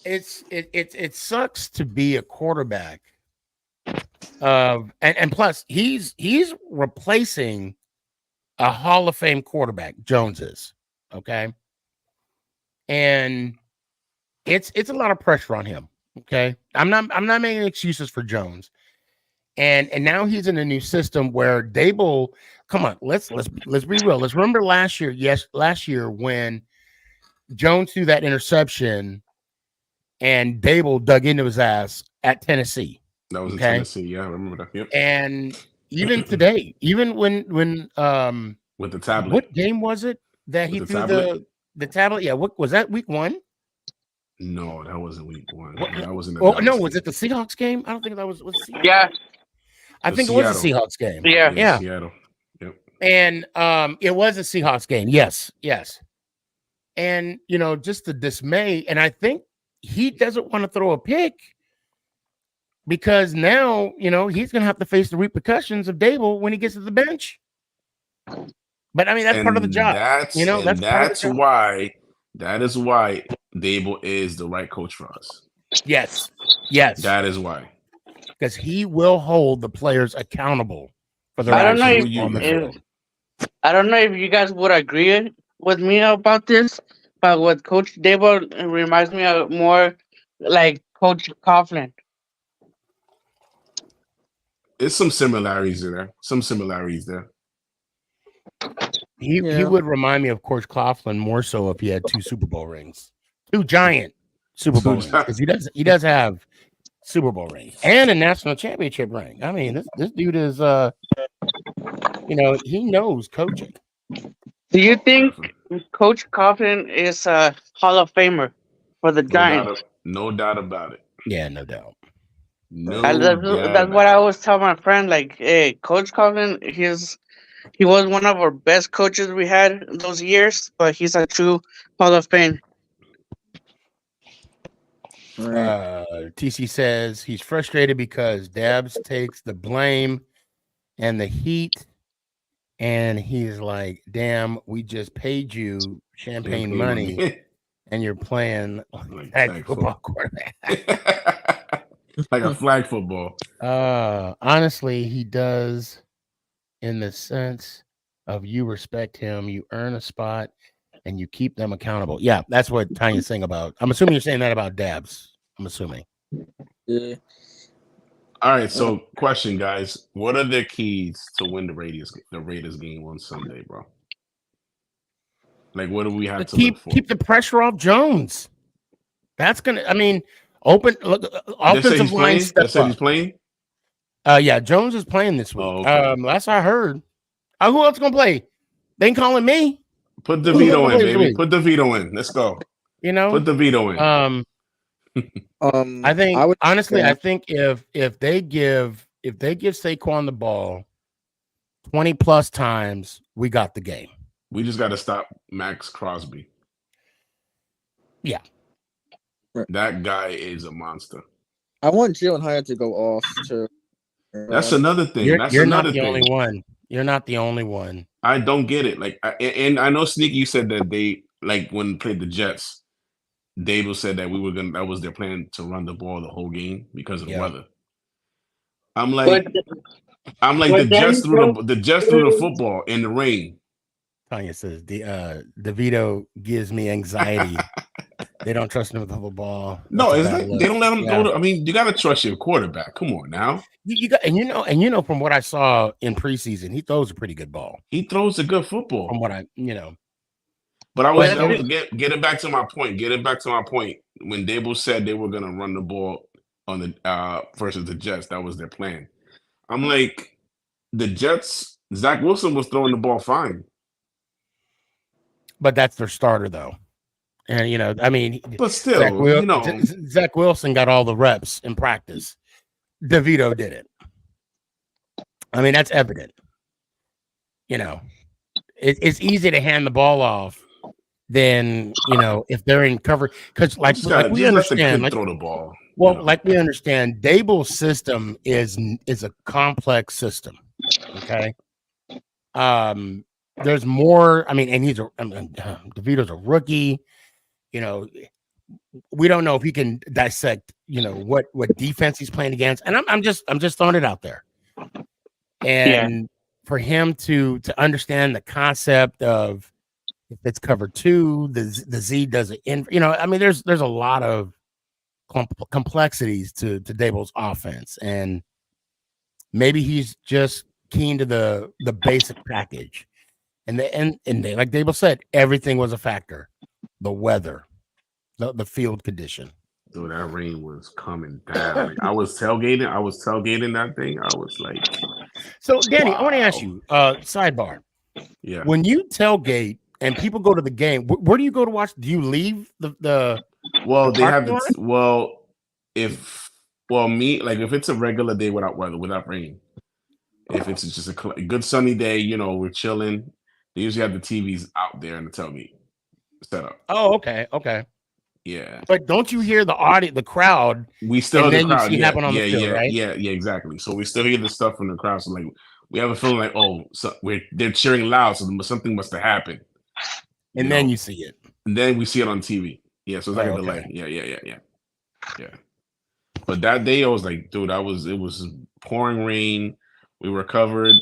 It sucks to be a quarterback. And plus he's replacing a Hall of Fame quarterback. Jones is, okay, and it's a lot of pressure on him. Okay, I'm not making excuses for Jones, and now he's in a new system where Dable. Come on, let's be real. Let's remember last year. Yes, last year when Jones threw that interception, and Dable dug into his ass at Tennessee. That was in Tennessee. Yeah, I remember that. Yep. And even today, even when with the tablet, what game was it that he threw the tablet? Yeah, what was that? Week 1? No, that wasn't week 1. What, that wasn't. No, was it the Seahawks game? I don't think that was. Yeah, I think it was the Seahawks game. Yeah. Seattle. Yep. And it was a Seahawks game. Yes. And just the dismay, and I think he doesn't want to throw a pick because now he's going to have to face the repercussions of Dable when he gets to the bench. But I mean that's part of the job. That is why Dable is the right coach for us. Yes. That is why. Because he will hold the players accountable for their actions on the field. I don't know if you guys would agree with me about this, but with Coach Dable, it reminds me of more like Coach Coughlin. There's some similarities there. He would remind me of Coach Coughlin more so if he had 2 Super Bowl rings, 2 giant Super Bowl rings, because he does have Super Bowl rings and a national championship ring. I mean, this dude is he knows coaching. Do you think Coach Coughlin is a Hall of Famer for the Giants? No doubt about it. Yeah, no doubt. That's what I always tell my friend. Like, hey, Coach Coughlin, he was one of our best coaches we had those years, but he's a true Hall of Fame. TC says he's frustrated because Dabs takes the blame and the heat, and he's like, "Damn, we just paid you champagne money, and you're playing like tag football quarterback." Like a flag football. Honestly, he does, in the sense of you respect him, you earn a spot, and you keep them accountable. Yeah, that's what Tanya's saying about. I'm assuming you're saying that about Dabs. I'm assuming. Yeah. All right, so question, guys. What are the keys to win the Raiders game on Sunday, bro? Like, what do we have to look for? Keep the pressure off Jones. That's gonna. I mean, offensive line step They said up. he's playing. Yeah, Jones is playing this week. Oh, okay. Last I heard. Who else gonna play? They ain't calling me. Put DeVito in, baby. Put DeVito in. Let's go. You know, put DeVito in. I think honestly, I think if they give Saquon the ball 20 plus times, we got the game. We just got to stop Max Crosby. Yeah, that guy is a monster. I want Jalen Hyatt to go off too. That's another thing. You're not the only one. You're not the only one. I don't get it. Like, and I know Sneaky, you said that they when played the Jets, Dable said that that was their plan to run the ball the whole game because of the weather. I'm like the Jets threw the football in the rain. Tanya says DeVito gives me anxiety. They don't trust him with the ball. No, it's like they don't let him go. I mean, you got to trust your quarterback. Come on now. You got, and you know from what I saw in preseason, he throws a pretty good ball. He throws a good football. From what But I was getting back to my point. Getting back to my point, when Dable said they were going to run the ball on the versus the Jets, that was their plan. I'm like, the Jets. Zach Wilson was throwing the ball fine, but that's their starter though. And I mean, but still, Zach Wilson got all the reps in practice. DeVito did it. I mean, that's evident. It's easy to hand the ball off than if they're in cover, because like we understand, throw the ball. Well, like we understand, Dable's system is a complex system. Okay. There's more. I mean, and DeVito's a rookie. We don't know if he can dissect, what defense he's playing against. And I'm just throwing it out there. And for him to understand the concept of if it's cover 2, the Z does it in, I mean, there's a lot of complexities to Dable's offense, and maybe he's just keen to the basic package. And they, like Dable said, everything was a factor. The weather, the field condition. Dude, that rain was coming down. Like, I was tailgating that thing. I was like, so Danny, I want to ask you, sidebar. Yeah. When you tailgate and people go to the game, where do you go to watch? Do you leave the well, they have if it's a regular day without rain, if it's just a good sunny day, we're chilling. They usually have the TVs out there in the tailgate set up. Oh, okay. Yeah. But don't you hear the crowd? We still hear the crowd. You see happen on the field, right? Yeah, exactly. So we still hear the stuff from the crowd. So like we have a feeling like, they're cheering loud, so something must have happened. And then you see it. And then we see it on TV. Yeah, so it's like a delay. Yeah. But that day I was like, dude, it was pouring rain. We were covered.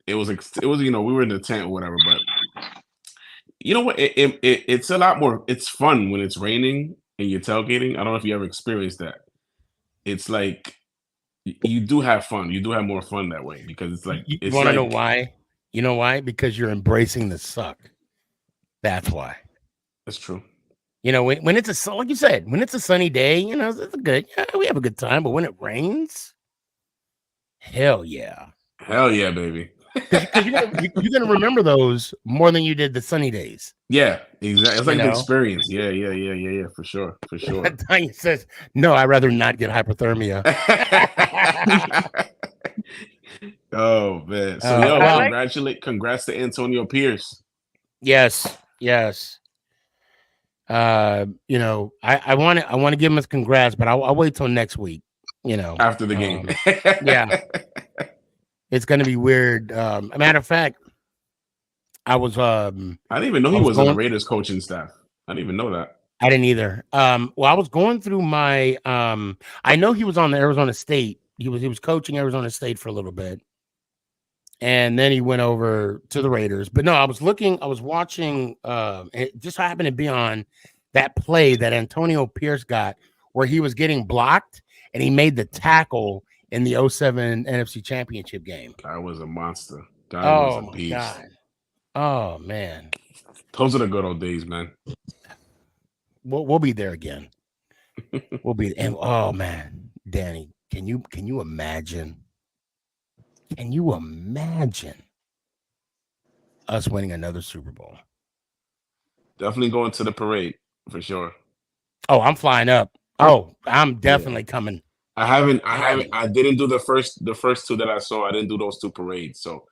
It was we were in the tent or whatever, but you know what? It's a lot more. It's fun when it's raining and you're tailgating. I don't know if you ever experienced that. It's like you do have fun. You do have more fun that way because it's like. You want to know why? You know why? Because you're embracing the suck. That's why. That's true. When it's like you said, when it's a sunny day, it's good. Yeah, we have a good time. But when it rains, hell yeah, baby. Because you're gonna remember those more than you did the sunny days. Yeah, exactly. It's like the experience. Yeah, for sure. Tanya says, "No, I'd rather not get hypothermia." Oh man. So I like. congrats to Antonio Pierce. Yes. I want to give him his congrats, but I'll wait till next week. After the game. Yeah, it's gonna be weird. A matter of fact, I was I didn't even know he was on the Raiders coaching staff. I didn't even know that. I didn't either. Well, I was going through my I know he was on the Arizona State. He was coaching Arizona State for a little bit. And then he went over to the Raiders. But no, I was watching it just happened to be on that play that Antonio Pierce got where he was getting blocked and he made the tackle in the 07 NFC Championship game. Guy was a monster. Guy was a beast. God. Oh man. Those are the good old days, man. We'll be there again. We'll be and oh man, Danny, can you imagine? Can you imagine us winning another Super Bowl? Definitely going to the parade for sure. Oh, I'm flying up. Oh, I'm definitely coming. I didn't do the first two that I saw. I didn't do those two parades. So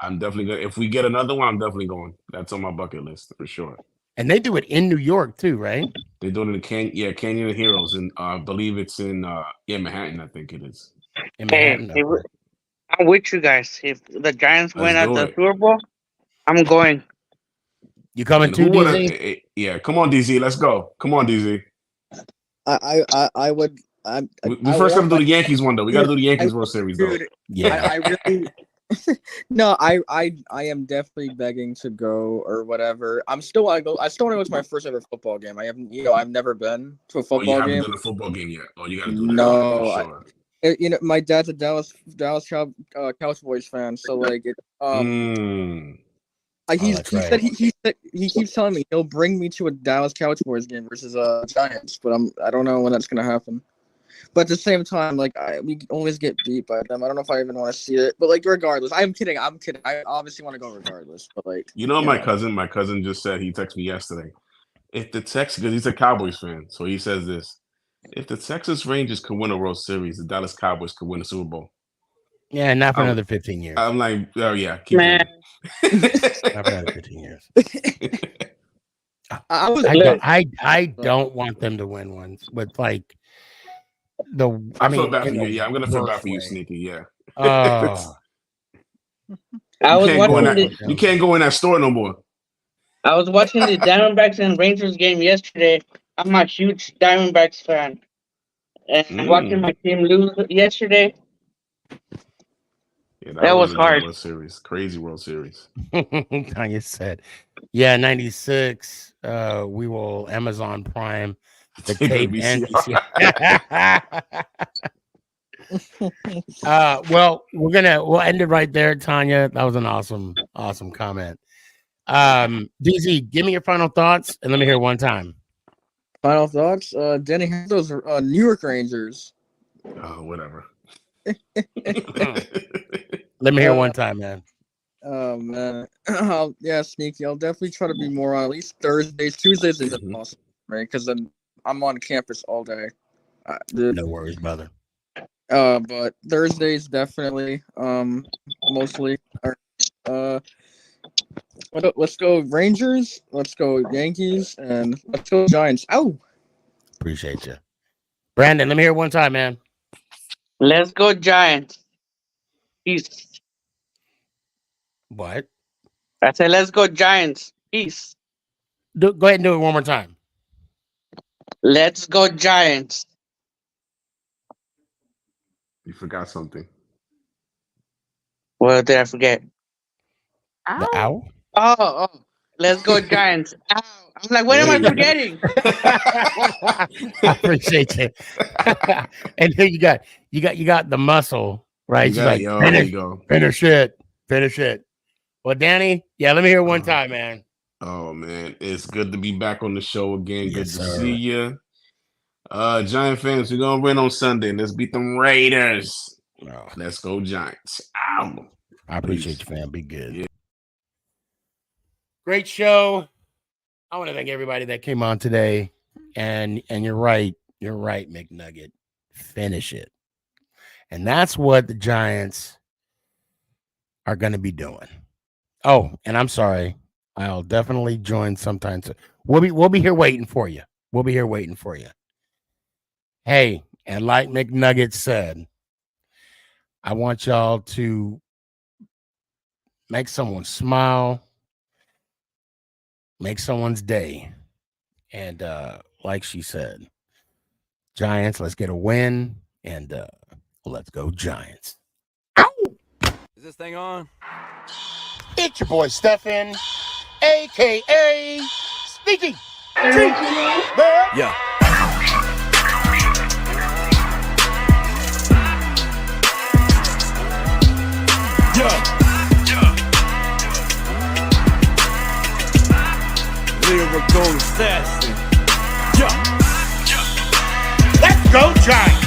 I'm definitely gonna, if we get another one, I'm definitely going. That's on my bucket list for sure. And they do it in New York too, right? They do it in Canyon of Heroes, and I believe it's in Manhattan. I think it is. In Manhattan. Hey, I'm with you guys. If the Giants win at the Super Bowl, I'm going. You coming too, DZ? Yeah, come on, DZ. Let's go. Come on, DZ. I would. We first got to do the Yankees one though. We got to do the Yankees World Series though. Yeah, I really. No, I am definitely begging to go or whatever. I still want to go to my first ever football game. I haven't, I've never been to a football you haven't game. done a football game yet. Oh, you got to do that. No, for sure. My dad's a Dallas Cowboys fan, so like it. He keeps telling me he'll bring me to a Dallas Cowboys game versus Giants, but I don't know when that's gonna happen. But at the same time, like we always get beat by them. I don't know if I even want to see it. But like regardless, I'm kidding. I obviously want to go regardless. But like my cousin just said, he texted me yesterday. If the Texas, because he's a Cowboys fan, so he says this: if the Texas Rangers could win a World Series, the Dallas Cowboys could win a Super Bowl. Yeah, not for another 15 years. I'm like, oh yeah, keep it. Not for another 15 years. I don't want them to win one, but like I feel bad for you. Yeah, I'm gonna feel bad for you, Sneaky. Yeah. You can't go in that store no more. I was watching the Diamondbacks and Rangers game yesterday. I'm a huge Diamondbacks fan, and watching my team lose yesterday. Yeah, that was hard. World Series, crazy World Series. Tanya said, "Yeah, 96. We will Amazon Prime the tape and well, we'll end it right there, Tanya. That was an awesome comment. DZ, give me your final thoughts and let me hear it one time. Final thoughts, Denny, have those New York Rangers. Oh, whatever. Let me hear one time, man. Oh man, yeah, Sneaky. I'll definitely try to be more on at least Thursdays. Tuesdays is awesome, right? Because then I'm on campus all day. No worries, brother. But Thursdays definitely. Mostly. Let's go Rangers. Let's go Yankees, and let's go Giants. Ow! Appreciate you, Brandon. Let me hear it one time, man. Let's go Giants. Peace. What? I said, let's go Giants. Peace. Go ahead and do it one more time. Let's go Giants. You forgot something. What did I forget? The owl? Oh, let's go Giants. Ow. I'm like, what am I forgetting? I appreciate you. And here you got the muscle, right? There you go. Finish it. Well, Danny, yeah, let me hear it one time, man. Oh man, it's good to be back on the show again. Yes, good to see you. Giant fans, we're gonna win on Sunday. Let's beat them Raiders. Oh. Let's go Giants. Ow. I appreciate you, fam. Be good. Yeah. Great show. I want to thank everybody that came on today. And you're right, McNugget. Finish it. And that's what the Giants are going to be doing. Oh, and I'm sorry. I'll definitely join sometime soon. We'll be here waiting for you. We'll be here waiting for you. Hey, and like McNugget said, I want y'all to make someone smile, make someone's day. And like she said, Giants, let's get a win, and let's go Giants. Ow! Is this thing on? It's your boy Stefan, a.k.a. SneakyG. Yeah. Lyrical assassin. Let's go Giants.